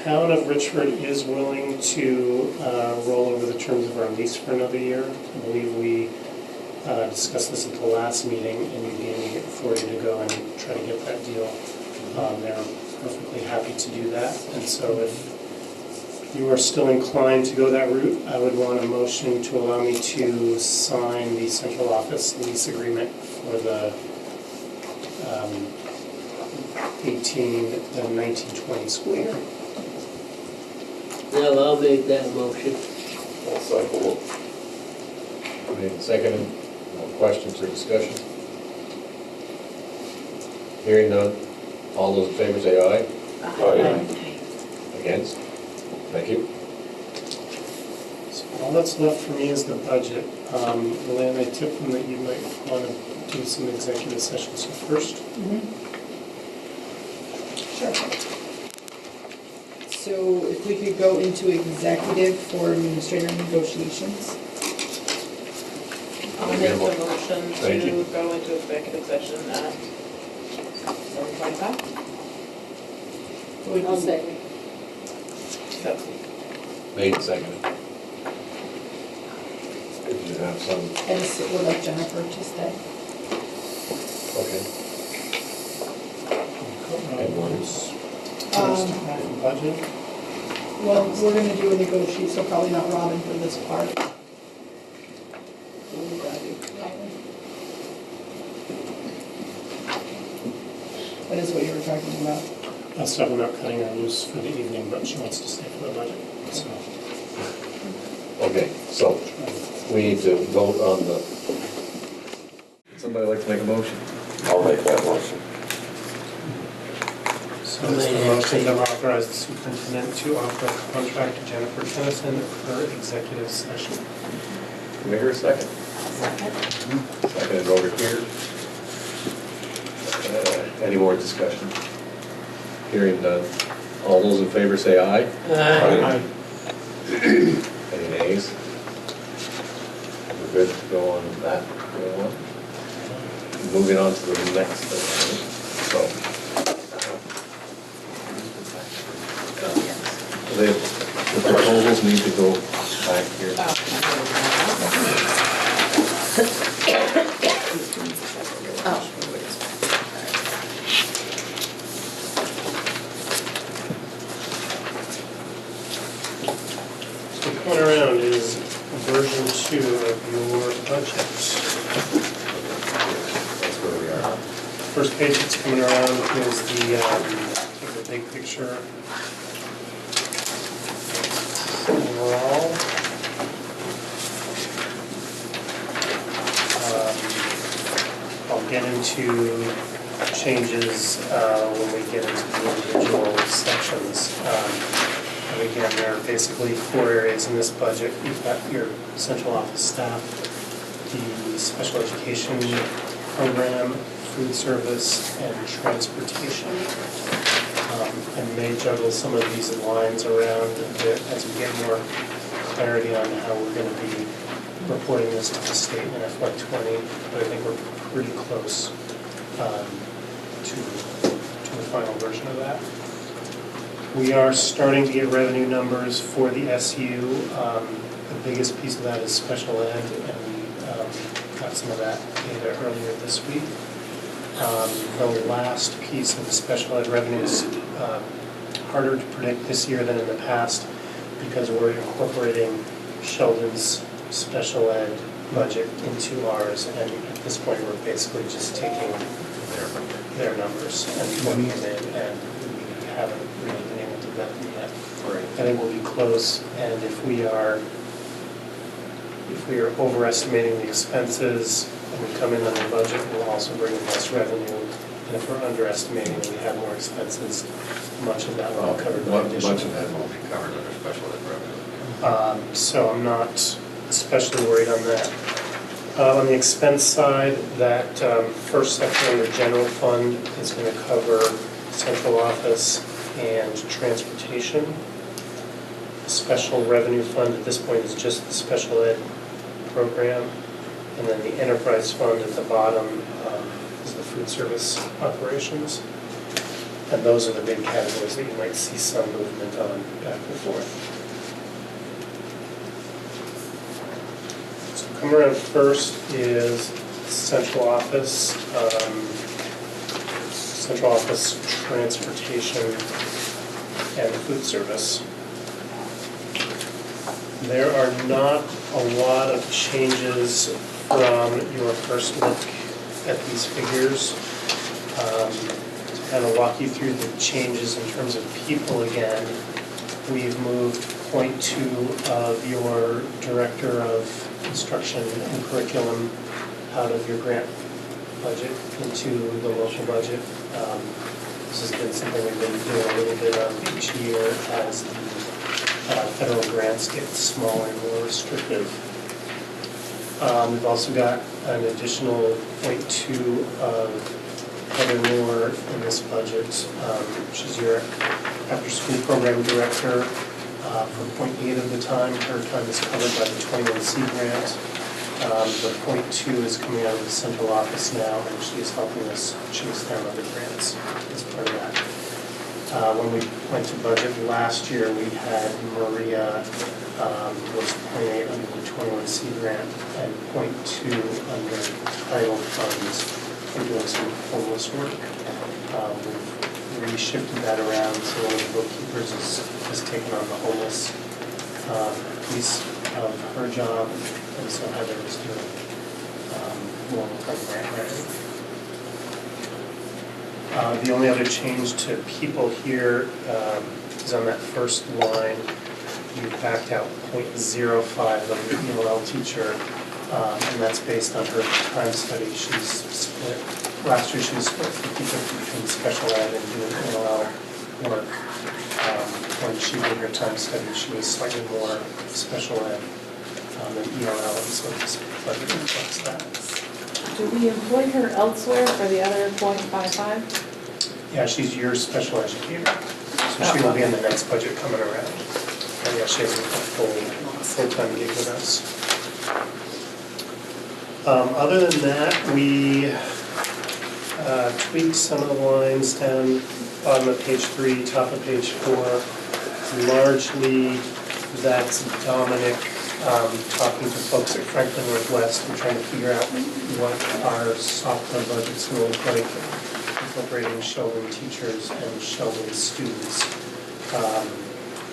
town of Richford is willing to roll over the terms of our lease for another year. I believe we discussed this at the last meeting, and you gave me authority to go and try to get that deal. They're perfectly happy to do that, and so if you are still inclined to go that route, I would want a motion to allow me to sign the central office lease agreement for the 19-20 school year. Now I'll make that motion. I'll second it. Made and seconded. No questions or discussion? Hearing none. All those in favor say aye. Aye. Against? Thank you. So all that's left for me is the budget. Luann, I took from that you might want to do some executive sessions first. Sure. So if we could go into executive for administrator negotiations. I'll make the motion Thank to you. go into executive session at 7:25. I'll say. So, Made and seconded. If you have some, And would like Jennifer to stay. okay. Budget. Well, we're gonna do a negotiate, so probably not Robin for this part. What would that do? That is what you were talking about. I was talking about cutting her loose for the evening, but she wants to stay for the budget, so. Okay, so we need to vote on the, somebody like to make a motion? I'll make that motion. So this is a motion to authorize the superintendent to offer a contract to Jennifer Tennyson for executive session. Can we hear a second? Seconded over here. Any more discussion? Hearing none. All those in favor say aye. Aye. Any nays? We're good to go on that. Moving on to the next thing. So. The proposals need to go back here. So coming around is version 2 of your budget. That's where we are. First page that's coming around is the big picture. Overall. I'll get into changes when we get into the individual sections. And again, there are basically 4 areas in this budget. You've got your central office staff, the special education program, food service, and transportation. I may juggle some of these lines around a bit as we get more clarity on how we're going to be reporting this to the state in FY20, but I think we're pretty close to the final version of that. We are starting to get revenue numbers for the SU. The biggest piece of that is special ed, and we got some of that data earlier this week. The last piece of the special ed revenue is harder to predict this year than in the past because we're incorporating Sheldon's special ed budget into ours, and at this point we're basically just taking their numbers and plugging them in, and we haven't really been able to vet them yet. I think we'll be close, and if we are overestimating the expenses and we come in under budget, we'll also bring in less revenue. And if we're underestimating and we have more expenses, much of that will be covered by additional. Much of that will be covered under special ed revenue. So I'm not especially worried on that. On the expense side, that first section under general fund is going to cover central office and transportation. The special revenue fund at this point is just the special ed program. And then the enterprise fund at the bottom is the food service operations. And those are the big categories that you might see some movement on back and forth. So coming around first is central office transportation, and food service. There are not a lot of changes from your first look at these figures. To kind of walk you through the changes in terms of people again, we've moved .2 of your director of instruction and curriculum out of your grant budget into the local budget. This has been something we've been doing a little bit of each year as the federal grants get smaller and more restrictive. We've also got an additional .2 of Heather Moore in this budget. She's your after-school program director. For .8 of the time, her time is covered by the 21C grant. The .2 is coming out of the central office now, and she is helping us chase down other grants as part of that. When we went to budget last year, we had Maria was .8 under the 21C grant and .2 under title funds for doing some homeless work. We've reshifted that around, so one of the bookkeepers has taken on the homeless piece of her job, and so Heather is doing more with our grant writing. The only other change to people here is on that first line. You backed out .05 of your ELL teacher, and that's based on her time study. She's split, last year she was split 50-50 between special ed and doing ELL work. When she did her time study, she was slightly more special ed than ELL, and so this budget reflects that. Do we employ her elsewhere for the other .55? Yeah, she's your special educator, so she will be in the next budget coming around. And yeah, she has a full-time gig with us. Other than that, we tweaked some of the lines down bottom of page 3, top of page 4. Largely, that's Dominic talking to folks at Franklin Northwest and trying to figure out what our software budget's going to look like, incorporating Sheldon teachers and Sheldon students.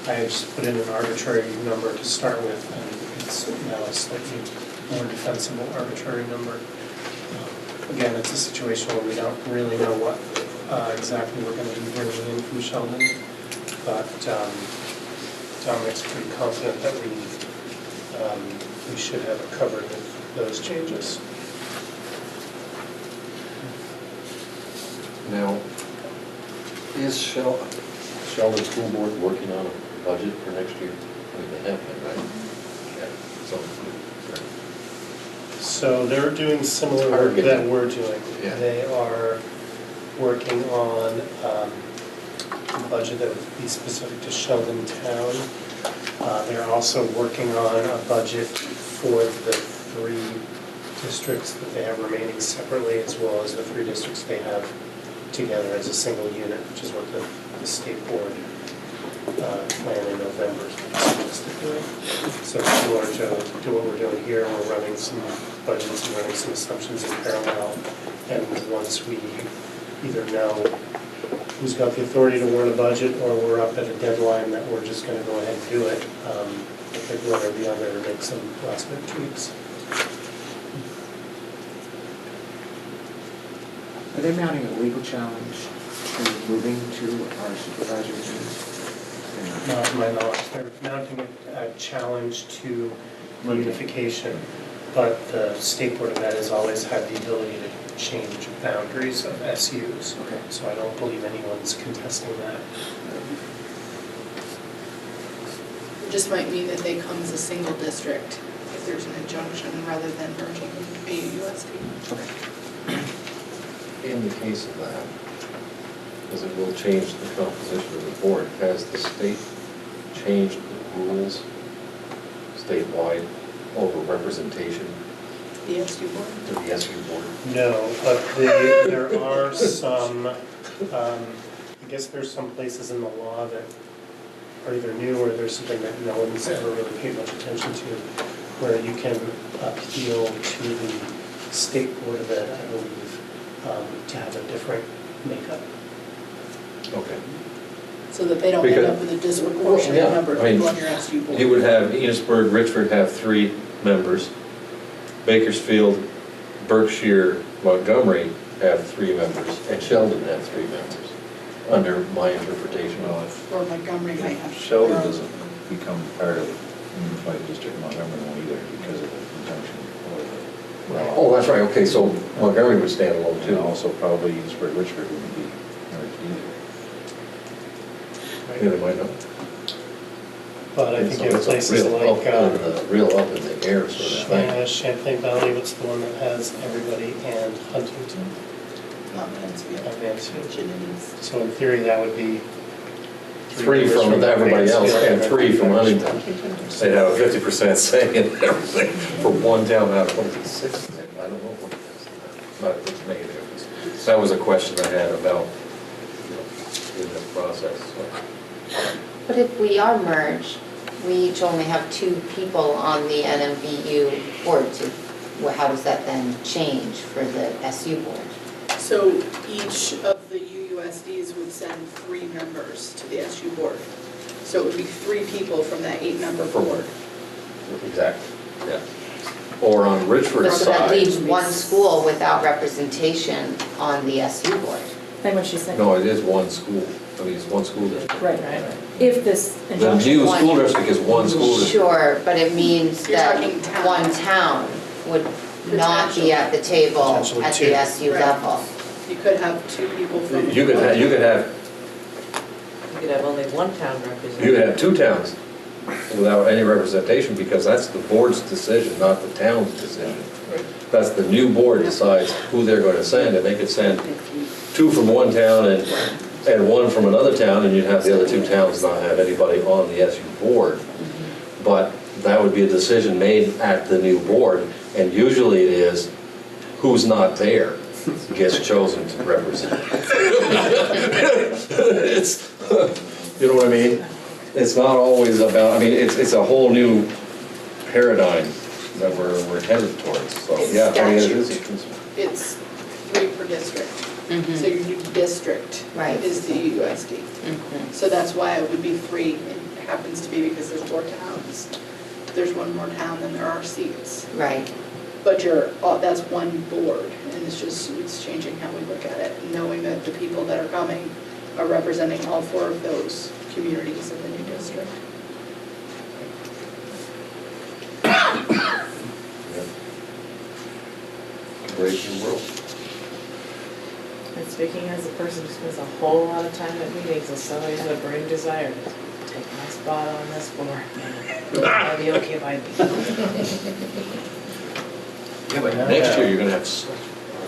I just put in an arbitrary number to start with, and it's now a slightly more defensible arbitrary number. Again, it's a situation where we don't really know what exactly we're going to be bringing in from Sheldon, but Dominic's pretty confident that we should have it covered with those changes. Now, is Sheldon School Board working on a budget for next year? I mean, they have been, right? Yeah. So they're doing similar work that we're doing. Yeah. They are working on a budget that would be specific to Sheldon Town. They're also working on a budget for the 3 districts that they have remaining separately, as well as the 3 districts they have together as a single unit, which is what the state board plan in November is suggested doing. So similar to what we're doing here, we're running some budgets and running some assumptions in parallel. And once we either know who's got the authority to warn a budget, or we're up at a deadline that we're just going to go ahead and do it, I think one or the other make some last minute tweaks. Are they mounting a legal challenge to moving to our supervisory union? Not to my knowledge. They're mounting a challenge to unification, but the State Board of Ed has always had the ability to change boundaries of SUs. Okay. So I don't believe anyone's contesting that. It just might mean that they come as a single district if there's an injunction rather than merging AUSD. Okay. In the case of that, because it will change the composition of the board, has the state changed the rules statewide over representation The SU board? to the SU board? No, but there are some I guess there's some places in the law that are either new or there's something that no one's ever really paid much attention to, where you can appeal to the State Board of Ed, I believe, to have a different makeup. Okay. So that they don't end Because- up with a disproportionate Yeah, number of I mean, people on your SU board. You would have Enosburg, Richford have 3 members. Bakersfield, Berkshire, Montgomery have 3 members, and Sheldon have 3 members, under my interpretation of it. Or Montgomery might have. Sheldon doesn't become part of the unified district Montgomery won't either because of the conjunction or the. Oh, that's right, okay, so Montgomery would stand alone And too. also probably Enosburg, Richford wouldn't be merged either. Yeah, they might not. But I think So you have it's a places real like real up in the air sort of thing. Champlain Valley, what's the one that has everybody, and Huntington, Mansfield. Mansfield. Shannon's. So in theory, that would be 3 members from everybody else Mansfield and 3 from then Huntington. They'd have a 50% say in everything for one town out of 26. I don't know what it is. But it's made a difference. That was a question I had about, in the process. So. But if we are merged, we each only have 2 people on the NMVU board. How does that then change for the SU board? So each of the UUSDs would send 3 members to the SU board. So it would be 3 people from that 8-member board. Exactly, yeah. Or on Richford's So that side. leaves one school without representation on the SU board. Like what she said. No, it is one school. I mean, it's one school district. Right, right. If this The injunction. new school district is one school district. Sure, but it means You're that talking town. one town would not be at the table Potentially at 2. the SU Right. level. You could have 2 people from. You could have, You could have only one town represented. you could have 2 towns without any representation, because that's the board's decision, not the town's decision. That's the new board decides who they're going to send, and they could send 2 from one town and 1 from another town, and you'd have the other 2 towns not have anybody on the SU board. But that would be a decision made at the new board, and usually it is who's not there gets chosen to represent. It's, you know what I mean? It's not always about, I mean, it's a whole new paradigm that we're headed towards, so, It's yeah. I mean, it statute. is. It's 3 per district. Mhm. So your new district Right. is the UUSD. Mhm. So that's why it would be 3. It happens to be because there's 4 towns. There's one more town than there are seats. Right. But that's one board, and it's changing how we look at it, knowing that the people that are coming are representing all 4 of those communities in the new district. Brave new world. And speaking as a person who spends a whole lot of time at meetings, as somebody had a burning desire to take my spot on this board, that'd be okay by me. Yeah, but next year you're gonna have such.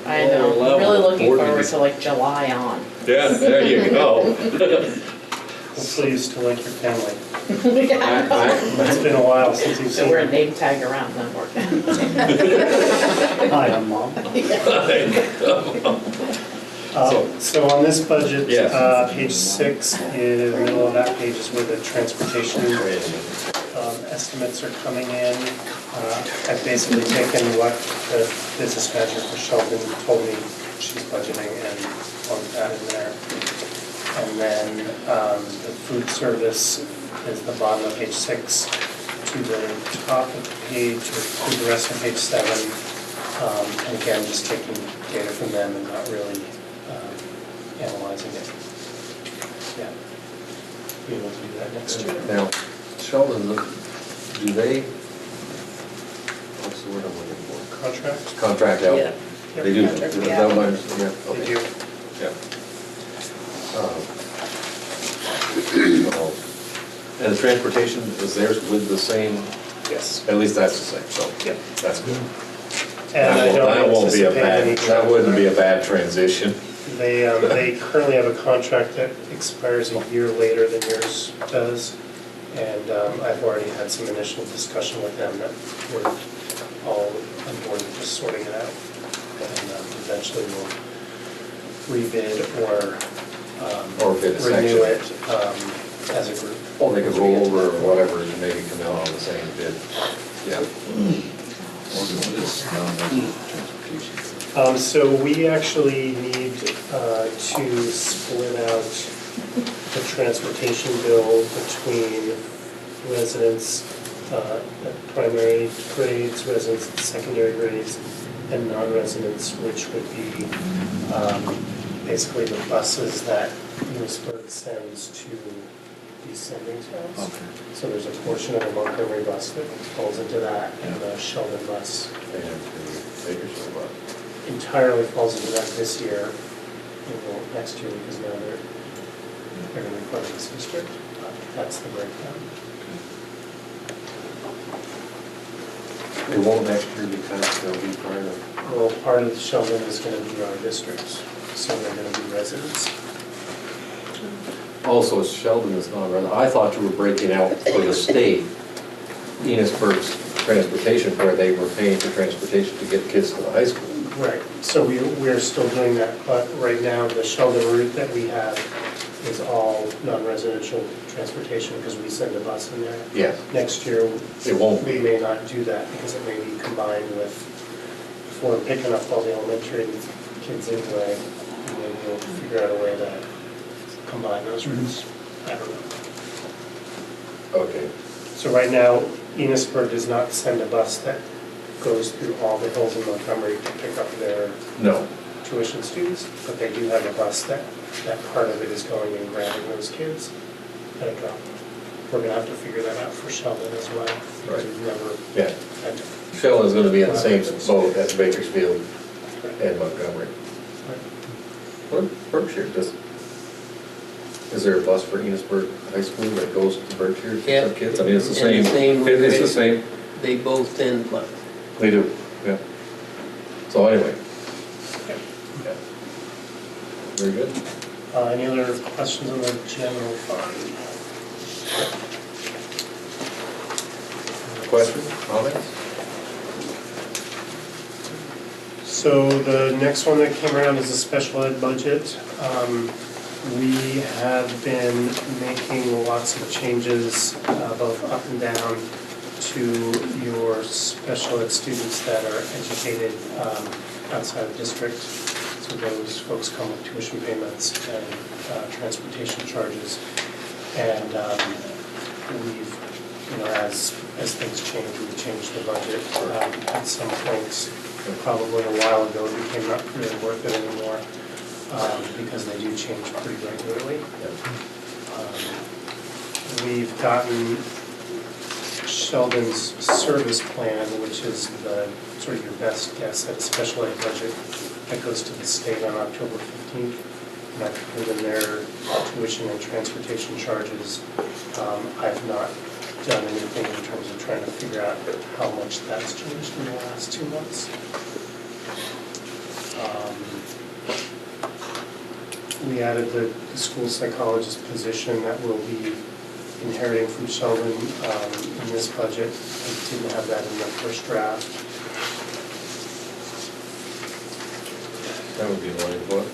I know, lower I'm really level looking board forward meetings. to like July on. Yeah, there you go. Hopefully you still like your family. I- It's been a while since you've So seen we're a her. name tag around them working. Hi, I'm Mom. So on this budget, Yes. page 6, in the middle of that page is where the transportation estimates are coming in. I've basically taken what the business manager for Sheldon told me she's budgeting and plugged that in there. And then the food service is the bottom of page 6 to the top of the page, or to the rest of page 7. And again, just taking data from them and not really analyzing it. Yeah. Be able to do that next year. Now, Sheldon, do they, what's the word I'm looking for? Contract? Contract out? Yeah. They do? Contract, Is yeah. that what I'm- yeah, okay. They do. Yeah. And the transportation is theirs with the same, Yes. at least that's the same, so Yep. that's good. And I don't That won't be a anticipate bad, any. that wouldn't be a bad transition. They currently have a contract that expires a year later than yours does. And I've already had some initial discussion with them that we're all on board with just sorting it out. And eventually we'll rebid or Or bid a renew section. it as a group. Well, they could roll over or whatever and maybe come out on the same bid. Yeah. What is non-resident transportation? So we actually need to split out the transportation bill between residents at primary grades, residents at secondary grades, and non-residents, which would be basically the buses that Munisburg sends to descending towns. Okay. So there's a portion of the Montgomery bus that falls into that, and the Sheldon bus And the Bakersfield bus. entirely falls into that this year, and will next year, because now they're going to be part of this district. That's the breakdown. It won't next year because they'll be part of. Well, part of Sheldon is going to be our districts, so they're going to be residents. Also, Sheldon is not, I thought you were breaking out for the state, Enosburg's transportation, where they were paying for transportation to get kids to the high school. Right, so we're still doing that, but right now, the Sheldon route that we have is all non-residential transportation because we send a bus in there. Yes. Next year, It won't we be. may not do that because it may be combined with, if we're picking up all the elementary kids anyway, maybe we'll figure out a way to combine those routes. I don't know. Okay. So right now, Enosburg does not send a bus that goes through all the hills in Montgomery to pick up their No. tuition students, but they do have a bus that part of it is going and grabbing those kids at a drop. We're gonna have to figure that out for Sheldon as well, because Right. we've never Yeah. had to. Sheldon's gonna be in the same boat as Bakersfield and Montgomery. What, Berkshire, is there a bus for Enosburg High School that goes to Berkshire to Yeah. pick up kids? I mean, it's the And same, the same it's the with- same, They both send, but they do, yeah. So anyway. Yeah. Very good. Any other questions on the general fund? Questions, comments? So the next one that came around is the special ed budget. We have been making lots of changes, both up and down, to your special ed students that are educated outside of district. So those folks come with tuition payments and transportation charges. And we've, as things change, we've changed the budget. At some points, probably a while ago, it became not really worth it anymore because they do change pretty regularly. We've gotten Sheldon's service plan, which is the sort of your best guess at a special ed budget that goes to the state on October 15th. And I've put in their tuition and transportation charges. I've not done anything in terms of trying to figure out how much that's changed in the last 2 months. We added the school psychologist position that will be inheriting from Sheldon in this budget. I didn't have that in the first draft. That would be line what?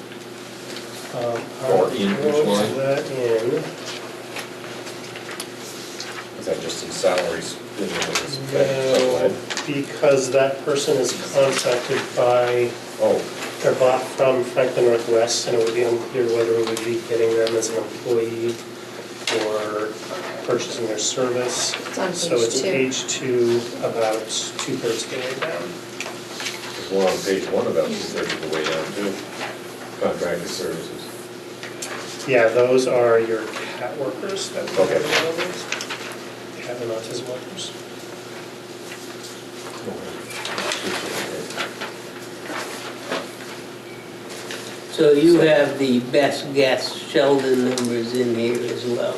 I'll Or in which throw line? that in. Is that just in salaries? No, because that person is contacted by, Oh, they're bought from Franklin Northwest, and it would be unclear whether we would be getting them as an employee or purchasing their service. It's on So page it's 2. page 2, about 2/3 of the way down. there's one on page 1 about 2/3 of the way down too. Contracted services. Yeah, those are your cat workers that we Okay. have nowadays. Cat and autism workers. so you have the best guess Sheldon numbers in here as well.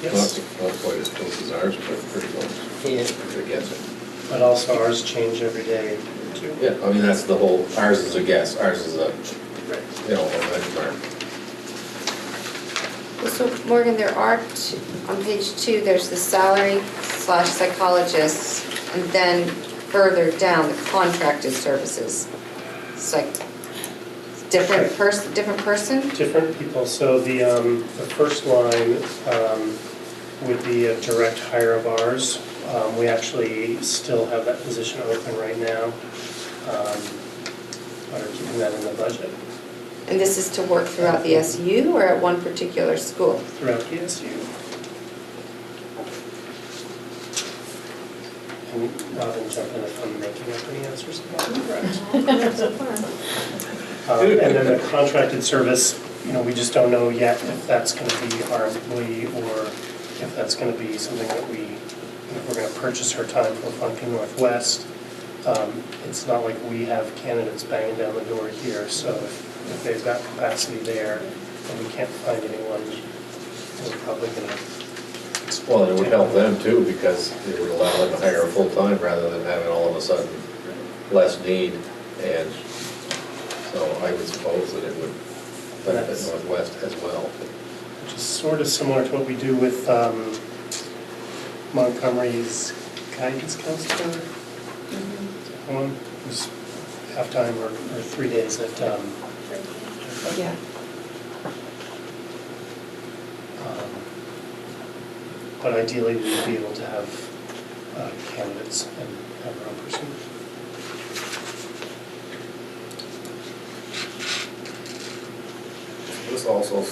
Yes, Not quite as close as ours, but pretty close. Yeah. I guess. but also ours change every day too. Yeah, I mean, that's the whole, ours is a guess, ours is a, a benchmark. So Morgan, there are, on page 2, there's the salary / psychologists, and then further down, the contracted services. It's like Different person? Different people, so the first line would be a direct hire of ours. We actually still have that position open right now, but are keeping that in the budget And this is to work throughout the SU or at one particular school? throughout the SU. And Robin, jump in if I'm making up any answers about it, correct? So far. And then the contracted service, we just don't know yet if that's going to be our employee or if that's going to be something that we're going to purchase her time from Franklin Northwest. It's not like we have candidates banging down the door here, so if they've got capacity there and we can't find anyone, we're probably going to explore. Well, it would help them too, because it would allow them to hire a full-time rather than having all of a sudden less need. And so I would suppose that it would benefit Northwest as well. Which is sort of similar to what we do with Montgomery's guidance counselor. One who's half-time or 3 days at, Yeah. but ideally we'd be able to have candidates and have our own person. This also,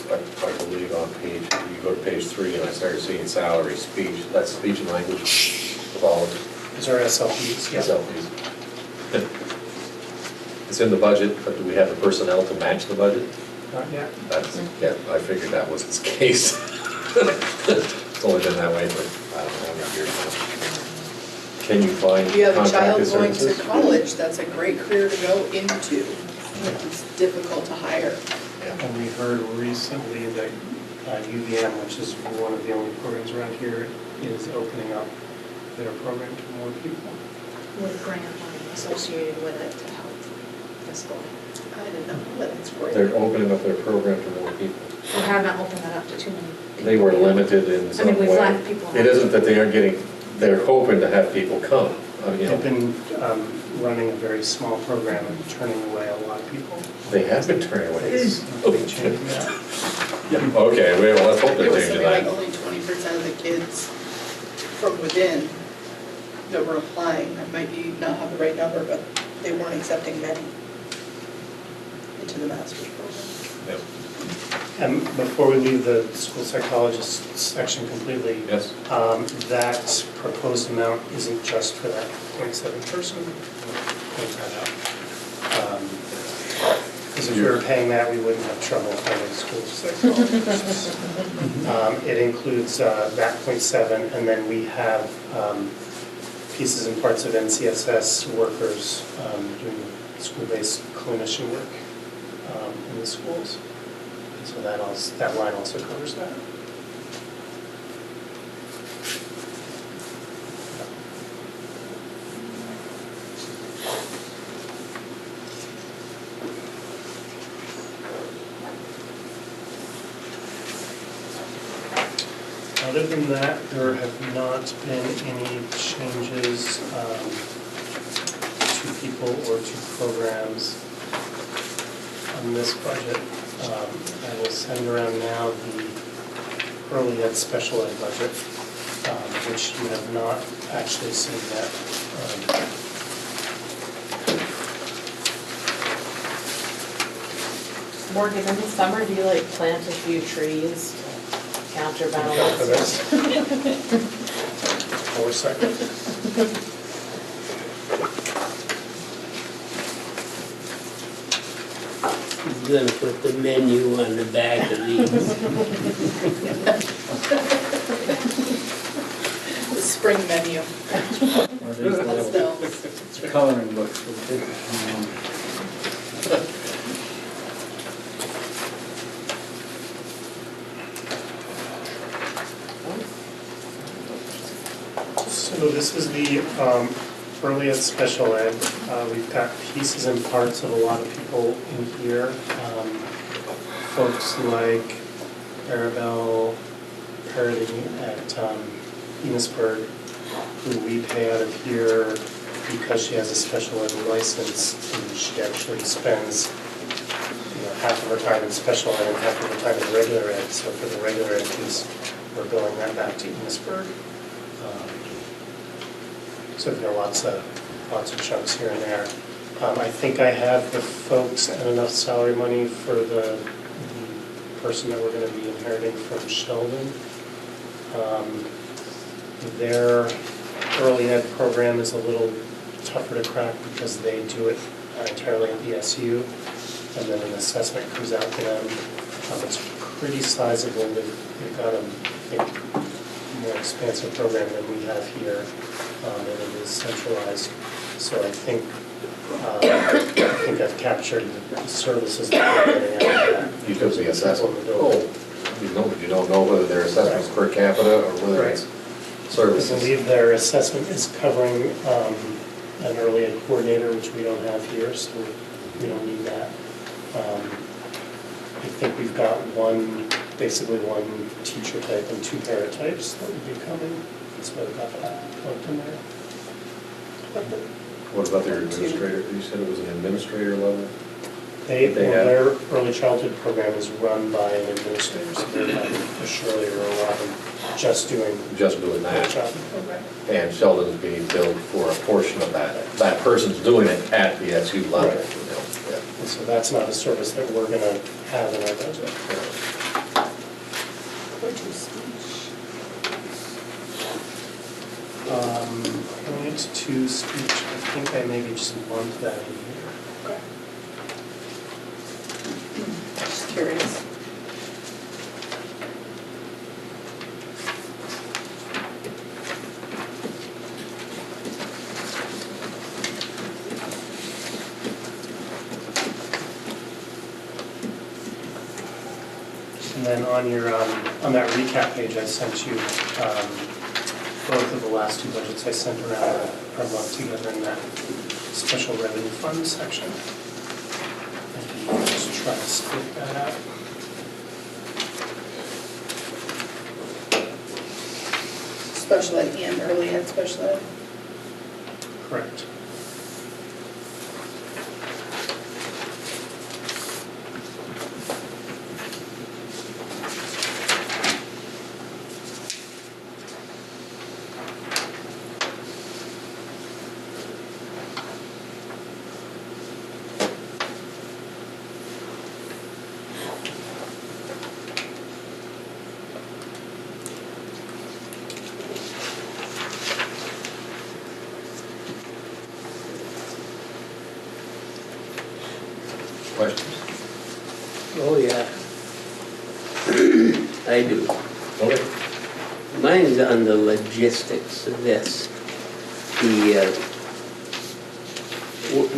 I believe on page, you go to page 3 and I started seeing salary, speech, that's speech and language pathology. These are SLPs, yeah. SLPs. It's in the budget, but do we have the personnel to match the budget? Not yet. That's, yeah, I figured that was the case. It's only been that way for, I don't know, how many years now. Can you find If you have a child contracted going to services? college, that's a great career to go into. It's difficult to hire. Yeah. And we heard recently that UVM, which is one of the only programs around here, is opening up their program to more people. With grant money associated with it to help the school. I didn't know, but it's great. They're opening up their program to more people. We haven't opened that up to too many people. They were limited in some way. we've let people It isn't that they aren't getting, they're hoping to have people come. They've been running a very small program and turning away a lot of people. They have been turning away. They changed that. Okay, well, let's hope It they're was changing something like that. only 20% of the kids from within that were applying. I might be not have the right number, but they weren't accepting many into the master's program. Yep. And before we leave the school psychologist section completely, Yes. that proposed amount isn't just for that 0.7 person. Point that out. Because if we were paying that, we wouldn't have trouble finding school psychologists. It includes that 0.7, and then we have pieces and parts of NCSS workers doing school-based clinician work in the schools. So that line also covers that. Other than that, there have not been any changes to people or to programs on this budget. I will send around now the early ed special ed budget, which you have not actually seen yet. Morgan, in the summer, do you like plant a few trees to counterbalance? For this. 4 seconds. He's gonna put the menu on the back of these. The spring menu. Pastels. Coloring books for kids. So this is the early ed special ed. We've got pieces and parts of a lot of people in here. Folks like Arabelle Parody at Enosburg, who we pay out of here because she has a special ed license, and she actually spends half of our time in special ed and half of the time in regular ed. So for the regular ed piece, we're billing that back to Enosburg. So there are lots of chunks here and there. I think I have the folks and enough salary money for the person that we're going to be inheriting from Sheldon. Their early ed program is a little tougher to crack because they do it entirely at the SU, and then an assessment comes out to them. It's pretty sizable. They've got a, I think, more expansive program than we have here, and it is centralized. So I think I've captured the services that we're getting out of that. You took the assessment. But you don't know whether their assessment's per capita or whether it's services. I believe their assessment is covering an early ed coordinator, which we don't have here, so we don't need that. I think we've got basically one teacher type and 2 paratypes that would be coming. That's why I've got that plugged in there. What about their administrator? You said it was an administrator level? Their early childhood program is run by an administrator, so they're not a Shirley or a Robin just doing doing early that. childhood program. And Sheldon's being billed for a portion of that. That person's doing it at the SU level. Right. You know, yeah. And so that's not a service that we're going to have in our budget. Point to speech, I think I maybe just lumped that in here. Okay. Just curious. And then on your, on that recap page, I sent you both of the last 2 budgets I sent around are lumped together in that special revenue fund section. If you can just try to split that out. Special ed and early ed special ed. Correct. Questions? Oh, yeah. I do. Okay. Mine's on the logistics of this.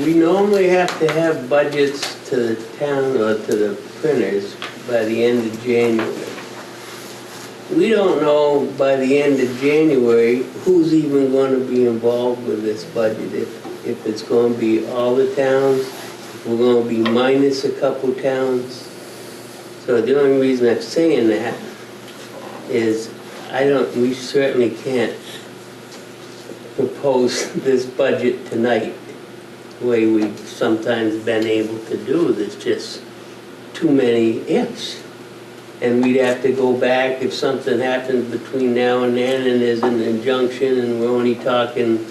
We normally have to have budgets to the town or to the printers by the end of January. We don't know by the end of January who's even going to be involved with this budget. If it's going to be all the towns, if we're going to be minus a couple towns. So the only reason I'm saying that is we certainly can't propose this budget tonight the way we've sometimes been able to do. There's just too many ifs. And we'd have to go back if something happens between now and then and there's an injunction and we're only talking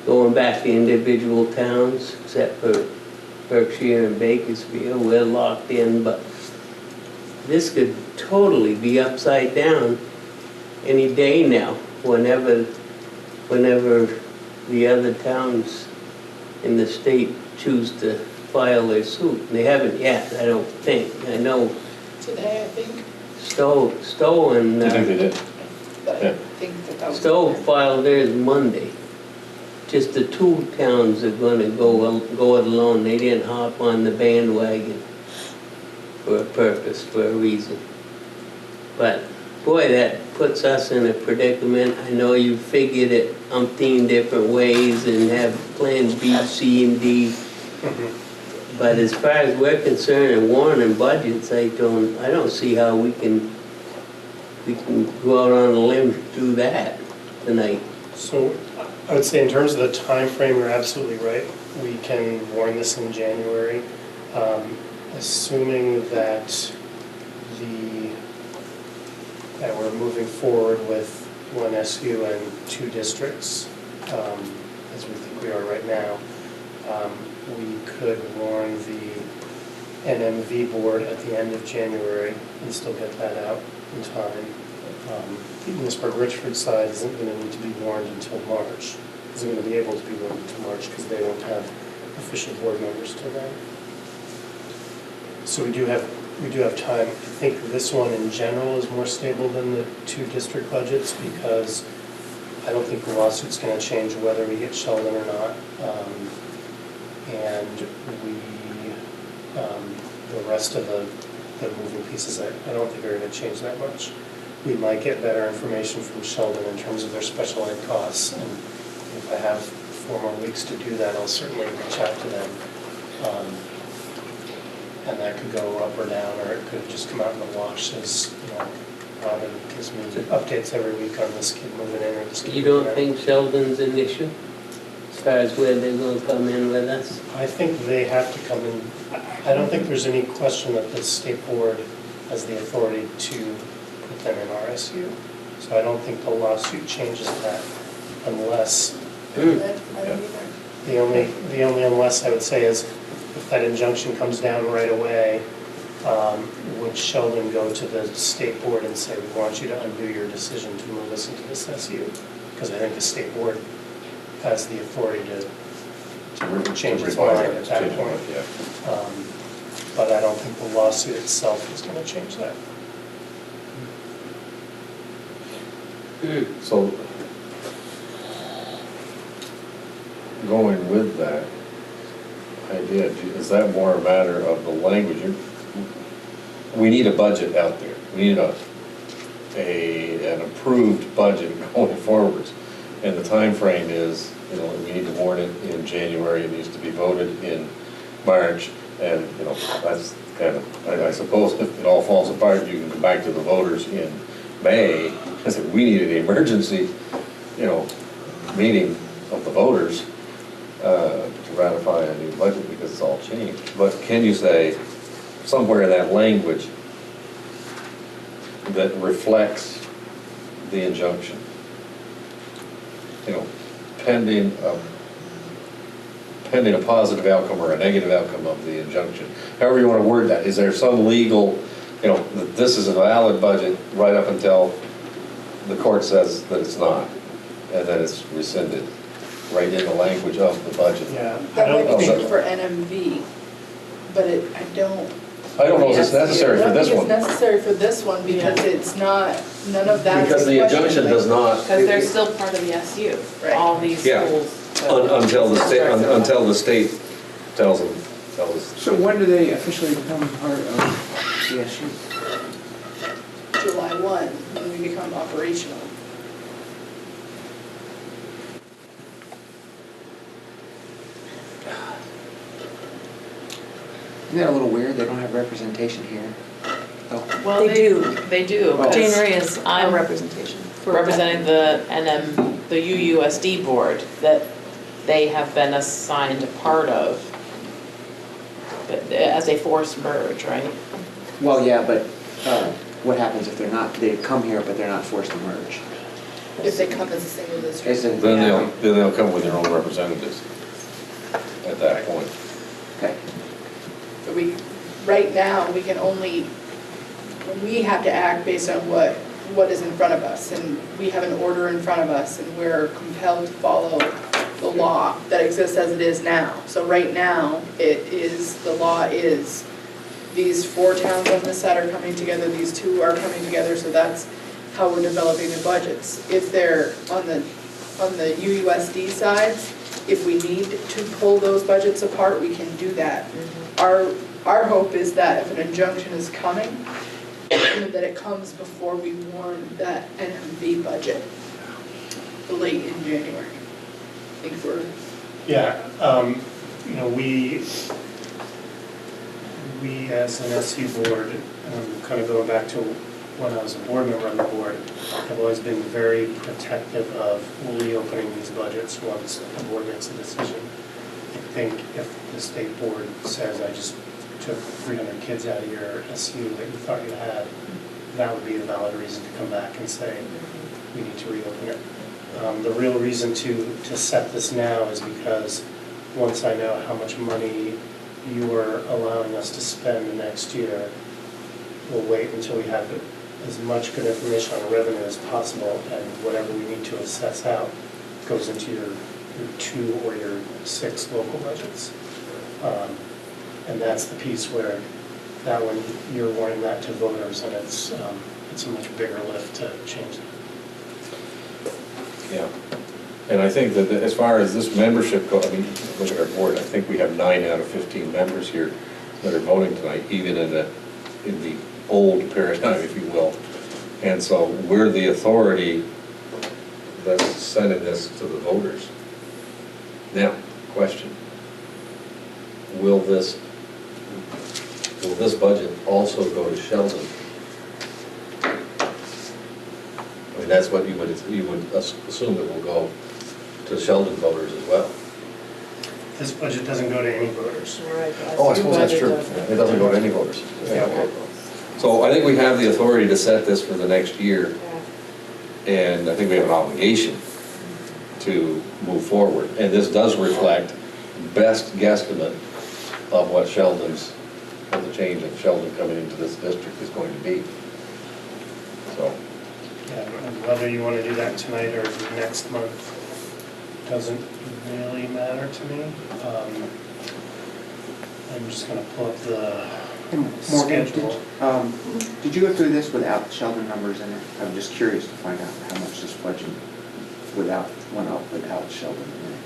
going back to individual towns, except for Berkshire and Bakersfield, we're locked in, but this could totally be upside down any day now, whenever the other towns in the state choose to file their suit. And they haven't yet, I don't think. I know Today, I think, Stowe and I think they did. but I Yeah. think that was. Stowe filed theirs Monday. Just the 2 towns are gonna go it alone. They didn't hop on the bandwagon for a purpose, for a reason. But boy, that puts us in a predicament. I know you figured it umpteen different ways and have plans B, C, and D. But as far as we're concerned and warning budgets, I don't see how we can go out on a limb and do that tonight. So I would say in terms of the time frame, you're absolutely right. We can warn this in January. I assuming that that we're moving forward with one SU and 2 districts, as we think we are right now, we could warn the NMV board at the end of January and still get that out in time. The Enosburg-Richford side isn't going to need to be warned until March. Isn't going to be able to be warned until March because they don't have official board members till then. So we do have time. I think this one in general is more stable than the 2 district budgets because I don't think the lawsuit's going to change whether we get Sheldon or not. And the rest of the moving pieces, I don't think are going to change that much. We might get better information from Sheldon in terms of their special ed costs. And if I have 4 more weeks to do that, I'll certainly reach out to them. And that could go up or down, or it could just come out in the wash as, Robin gives me updates every week on this kid moving in or this kid You moving don't out. think Sheldon's an issue as far as where they're going to come in with us? I think they have to come in. I don't think there's any question that the state board has the authority to put them in RSU. So I don't think the lawsuit changes that unless, I don't either. the only unless I would say is if that injunction comes down right away, would Sheldon go to the state board and say, we want you to undo your decision to move us into this SU? Because I think the state board has the authority to change its mind at that point. Yeah. But I don't think the lawsuit itself is going to change that. So, going with that idea, is that more a matter of the language? We need a budget out there. We need an approved budget going forwards. And the time frame is, we need to warn it in January, it needs to be voted in March, and, that's kind of, I suppose if it all falls apart, you can go back to the voters in May and say, we need an emergency, meeting of the voters to ratify a new budget because it's all changed. But can you say somewhere in that language that reflects the injunction? Pending a positive outcome or a negative outcome of the injunction. However you want to word that. Is there some legal, that this is a valid budget right up until the court says that it's not, and then it's rescinded, right in the language of the budget? Yeah. That might be know. true for NMV, but I don't know if it's necessary for this I one. don't think it's necessary for this one because it's not, none of that. Because the injunction does not. Because they're still part of the SU, Right. all these Yeah. schools. Until the state tells us. So when do they officially become part of the SU? July 1, when we become operational. Isn't that a little weird? They don't have representation here. Oh. Well, They do. They do. Well, because January is our I'm representation. for representing the the UUSD board that they have been assigned a part of as a forced merge, right? Well, yeah, but what happens if they're not, they come here, but they're not forced to merge? If they come as a single district. Isn't, Then they'll come with their own representatives at that point. okay. But right now, we can only, we have to act based on what is in front of us. And we have an order in front of us and we're compelled to follow the law that exists as it is now. So right now, the law is these 4 towns on this side are coming together, these 2 are coming together, so that's how we're developing the budgets. If they're on the UUSD sides, if we need to pull those budgets apart, we can do that. Our hope is that if an injunction is coming, that it comes before we warn that NMV budget late in January. I think we're. Yeah, we as an SU board, kind of going back to when I was a board member on the board, have always been very protective of reopening these budgets once the board makes a decision. I think if the state board says, I just took 300 kids out of your SU that you thought you had, that would be a valid reason to come back and say, we need to reopen it. The real reason to set this now is because once I know how much money you are allowing us to spend next year, we'll wait until we have as much good information on revenue as possible, and whatever we need to assess out goes into your 2 or your 6 local budgets. And that's the piece where that one, you're warning that to voters, and it's a much bigger lift to change that. Yeah. And I think that as far as this membership goes, I mean, look at our board, I think we have 9 out of 15 members here that are voting tonight, even in the old paradigm, if you will. And so we're the authority that's sending this to the voters. Now, question. Will this budget also go to Sheldon? I mean, that's what you would assume it will go to Sheldon voters as well. This budget doesn't go to any voters. Right. Oh, I suppose that's true. It doesn't go to any voters. Yeah, okay. So I think we have the authority to set this for the next year, and I think we have an obligation to move forward. And this does reflect best guesstimate of what Sheldon's, of the change of Sheldon coming into this district is going to be. So. Yeah, and whether you want to do that tonight or next month doesn't really matter to me. I'm just going to pull up the Morgan, schedule. did you go through this without the Sheldon numbers in it? I'm just curious to find out how much this budget went up without Sheldon in it.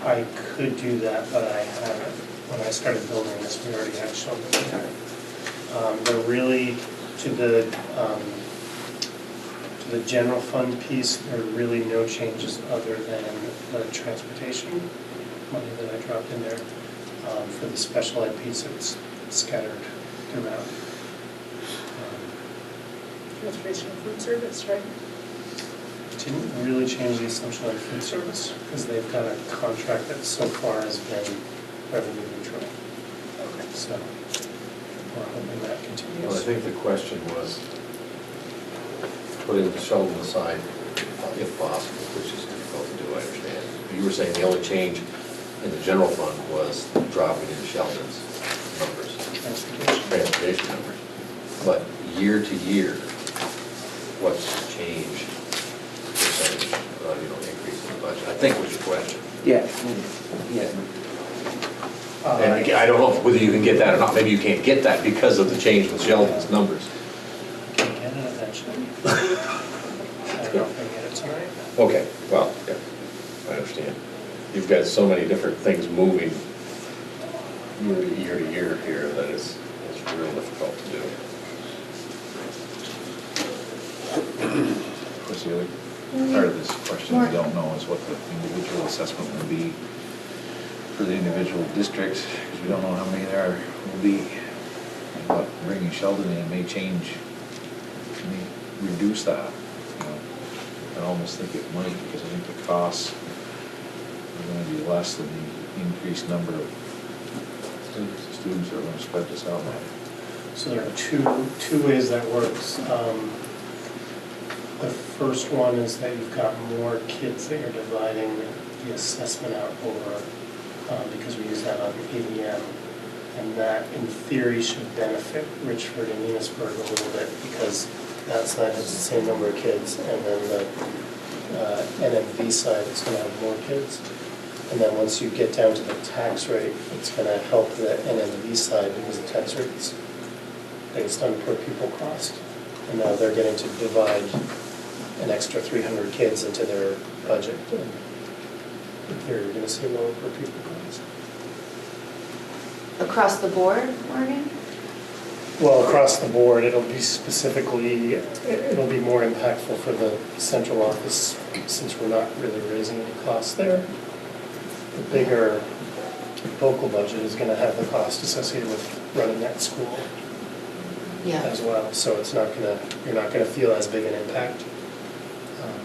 I could do that, but I haven't. When I started building this, we already had Sheldon. They're really, to the general fund piece, there are really no changes other than the transportation money that I dropped in there. For the special ed piece, it's scattered throughout. Transportation and food service, right? Didn't really change the assumption on food service, because they've got a contract that so far has been revenue neutral. Okay. So we're hoping that continues. Well, I think the question was putting the Sheldon aside, if possible, which is difficult to do, I understand. You were saying the only change in the general fund was dropping in Sheldon's numbers, transportation numbers. But year to year, what's the change percentage, increase in the budget? I think was your question. Yeah, yeah. And I don't know whether you can get that or not. Maybe you can't get that because of the change with Sheldon's numbers. Can get it eventually. I don't know if I get it tonight. Okay, well, yeah, I understand. You've got so many different things moving year to year here that it's real difficult to do. Of course, the other part of this question we don't know is what the individual assessment will be for the individual districts, because we don't know how many there will be. But bringing Sheldon in may change, may reduce that. I almost think it might, because I think the costs are going to be less than the increased number of students that are going to spread this out. So there are two ways that works. The first one is that you've got more kids that you're dividing the assessment out over, because we use that on ADM. And that, in theory, should benefit Richford and Enosburg a little bit, because that side has the same number of kids, and then the NMV side is going to have more kids. And then once you get down to the tax rate, it's going to help the NMV side, because the tax rate is based on per pupil cost. And now they're getting to divide an extra 300 kids into their budget. And in theory, you're going to see lower per pupil cost. Across the board, Morgan? Well, across the board, it'll be more impactful for the central office, since we're not really raising any costs there. The bigger local budget is going to have the cost associated with running that school as well. So it's not going to, you're not going to feel as big an impact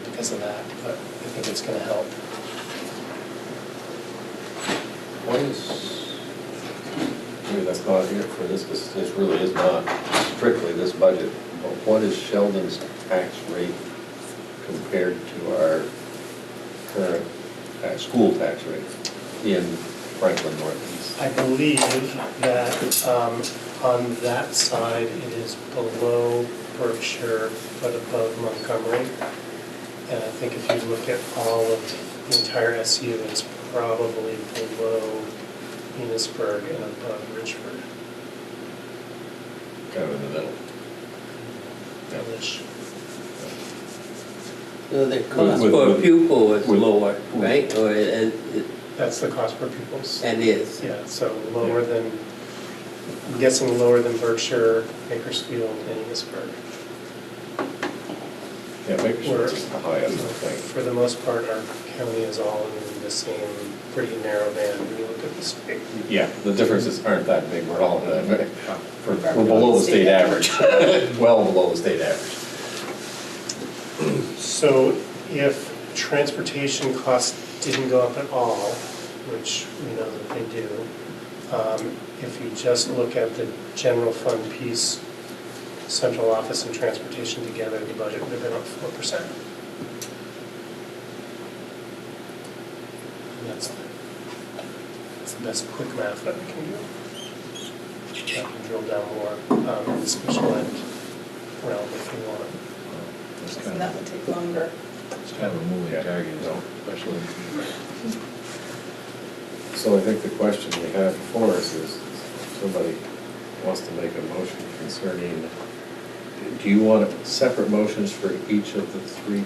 because of that, but I think it's going to help. What is me the thought here for this, because this really is not strictly this budget, but what is Sheldon's tax rate compared to our current school tax rate in Franklin Northeast? I believe that on that side, it is below Berkshire, but above Montgomery. And I think if you look at all of the entire SU, it's probably below Enosburg and above Richford. Kind of in the middle. Which, So the cost With- per pupil is with- lower, right? Or that's the cost per pupils. it is? Yeah, so lower than, I'm guessing lower than Berkshire, Bakersfield, and Enosburg. Yeah, Bakersfield's is the highest, I think. For the most part, our county is all in the same pretty narrow band when you look at the state. Yeah, the differences aren't that big, we're all, we're below the state average, well below the state average. So if transportation costs didn't go up at all, which we know that they do, if you just look at the general fund piece, central office and transportation together, the budget would have been up 4%. And that's the best quick math that we can do. I can drill down more in the special ed realm if you want. It's And kind that of, would take longer. it's kind of a moving target, especially. So I think the question we have before us is, if somebody wants to make a motion concerning, do you want separate motions for each of the three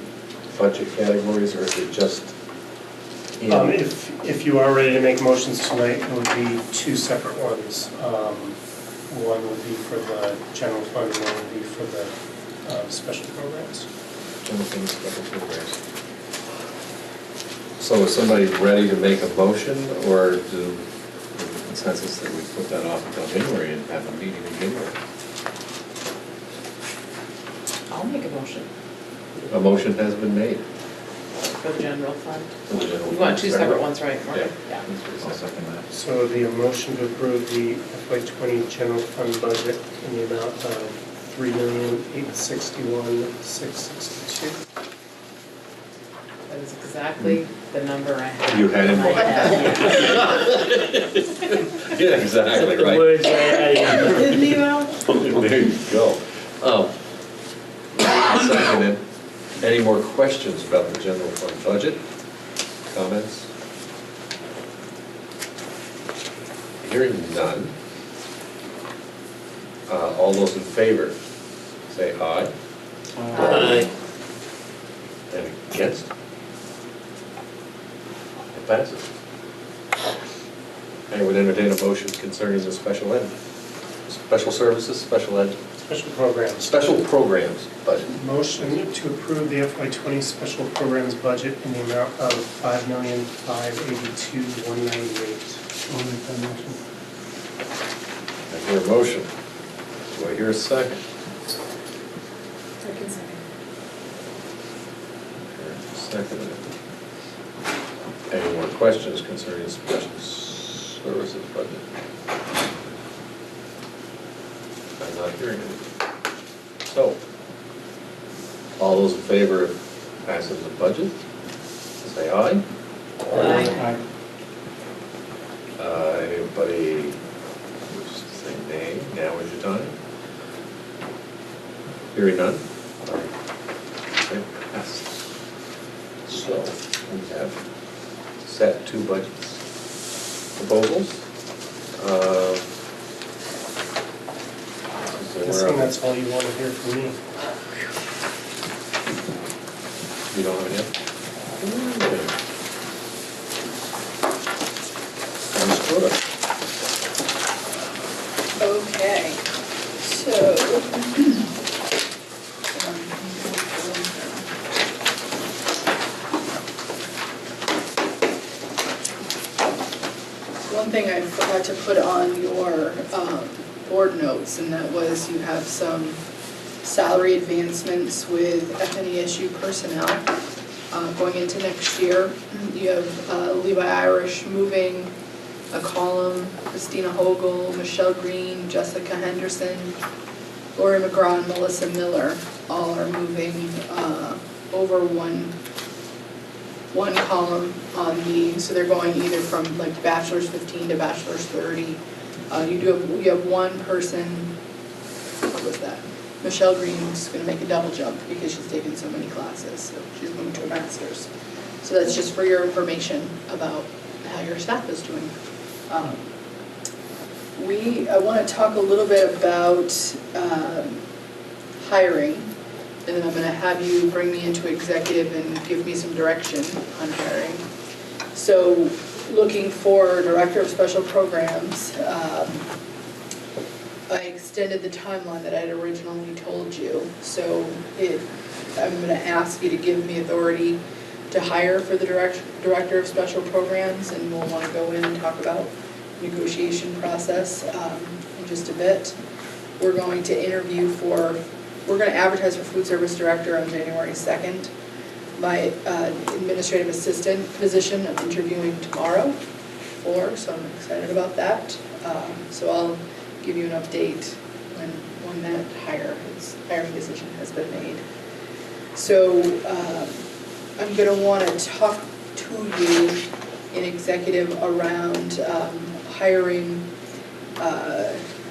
budget categories, or is it just in? If you are ready to make motions tonight, it would be two separate ones. One would be for the general fund, and one would be for the special programs. General fund, special programs. So is somebody ready to make a motion, or do the consensus that we put that off until January and have a meeting in January? I'll make a motion A motion has been made. for the general fund. for the general You want fund. two separate ones, right, Mark? Yeah. I'll second that. So it'd be a motion to approve the FY20 general fund budget in the amount of $3,861,662. That is exactly the number I had. You had it in my more. head, yeah. Yeah, exactly, right. Words are Didn't leave out? There you go. Seconded. Any more questions about the general fund budget? Comments? Hearing none. All those in favor, say aye. Aye. And against? It passes. I would entertain a motion concerning the special ed, special services, special ed, Special programs. special programs budget. Motion to approve the FY20 special programs budget in the amount of $5,582,198. I hear a motion. Do I hear a second? Second. Seconded. Any more questions concerning special services budget? I'm not hearing any. So, all those in favor of passing the budget, say aye. Aye. Anybody who's saying nay, now is your time. Hearing none? Okay, passes. So, we have set two budgets proposals. Guessing that's all you want to hear from me. You don't have it yet? Sounds good. Okay, so. One thing I forgot to put on your board notes, and that was you have some salary advancements with FNESU personnel going into next year. You have Levi Irish moving a column, Christina Hogel, Michelle Green, Jessica Henderson, Lori McGraw, and Melissa Miller all are moving over one column on the, so they're going either from like bachelor's 15 to bachelor's 30. You have one person, what was that? Michelle Green's gonna make a double jump because she's taken so many classes, so she's moving to a master's. So that's just for your information about how your staff is doing. I want to talk a little bit about hiring, and then I'm going to have you bring me into executive and give me some direction on hiring. So looking for director of special programs, I extended the timeline that I had originally told you. So I'm going to ask you to give me authority to hire for the director of special programs, and we'll want to go in and talk about negotiation process in just a bit. We're going to we're going to advertise for food service director on January 2nd. My administrative assistant position I'm interviewing tomorrow so I'm excited about that. So I'll give you an update when that hiring decision has been made. So I'm going to want to talk to you in executive around hiring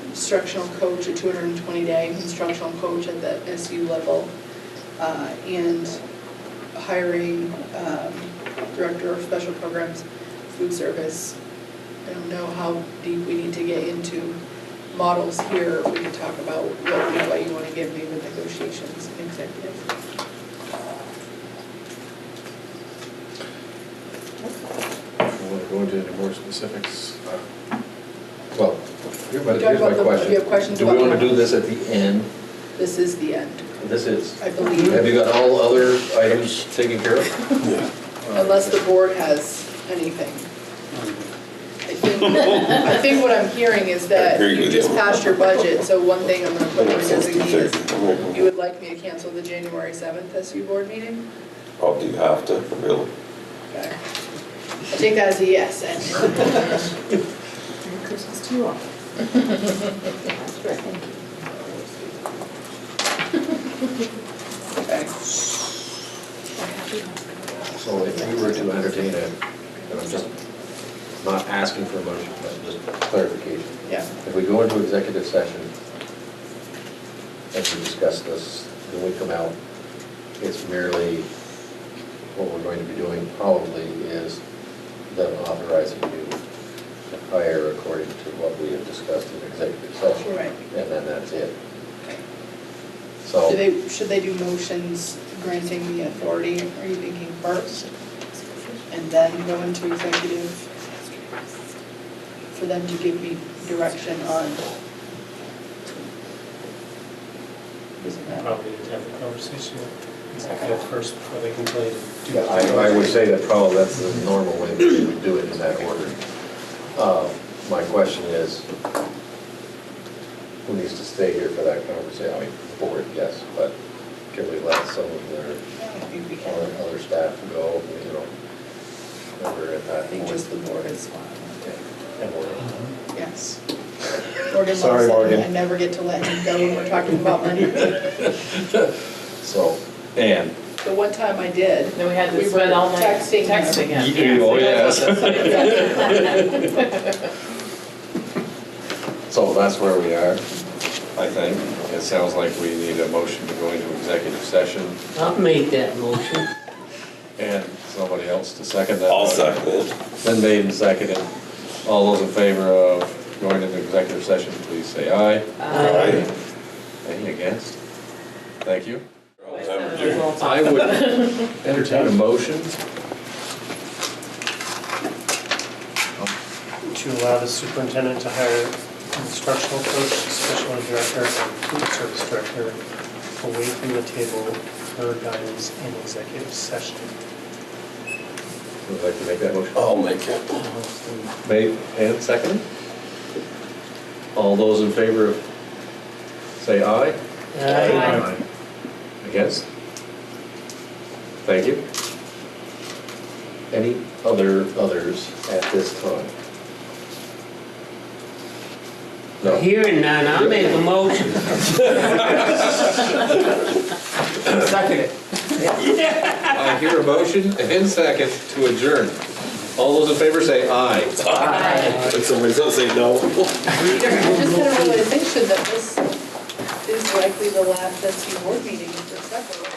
instructional coach, a 220-day instructional coach at the SU level, and hiring director of special programs, food service. I don't know how deep we need to get into models here. We can talk about what you want to give me with negotiations in executive. Want to go into any more specifics? Well, here's my Do you have question. questions Do we about want to do this at the end? This is the end, This is. I believe. Have you got all other items taken care of? Yeah. Unless the board has anything. I think what I'm hearing is that you just passed your budget, so one thing I'm going to put in designate is you would like me to cancel the January 7th SU board meeting? Oh, do you have to, really? Okay. I take that as a yes, then. Merry Christmas to you all. That's great, thank you. Okay. So if we were to entertain it, and I'm just not asking for a motion, but just clarification. Yeah. If we go into executive session and we discuss this, then we come out, it's merely, what we're going to be doing probably is them authorizing you to hire according to what we have discussed in executive session. Right. And then that's it. Okay. So. Should they do motions granting the authority, are you thinking first? And then go into executive for them to give me direction on? Isn't that? Probably need to have a conversation with executive first before they can tell you to do Yeah, it. I would say that probably that's the normal way that we would do it in that order. My question is, who needs to stay here for that conversation? I mean, the board, yes, but can we let some of their I think we can. other staff go, when we're at that I think point? just the board is fine. And we're- Yes. Morgan Sorry, loves it. Morgan. I never get to let him go when we're talking about money. So, and. The one time I did. Then we had to We spend were all night texting him. texting him. Oh, yes. So that's where we are, I think. It sounds like we need a motion to go into executive session, I'll make that motion. and somebody else to second that. I'll motion. second it. Been made and seconded. All those in favor of going into executive session, please say aye. Aye. Any against? Thank you. Temperature. I would entertain a motion. To allow the superintendent to hire instructional coach, special ed director, and food service director away from the table for guidance in executive session. Would like to make that motion? I'll make it. Made and seconded. All those in favor of, say aye. Aye. Against? Thank you. Any others at this time? No. Hearing none, I'll make a motion. Second it. I hear a motion and second to adjourn. All those in favor say aye. And somebody else say no. I just had a realization that this is likely the last SU board meeting for several.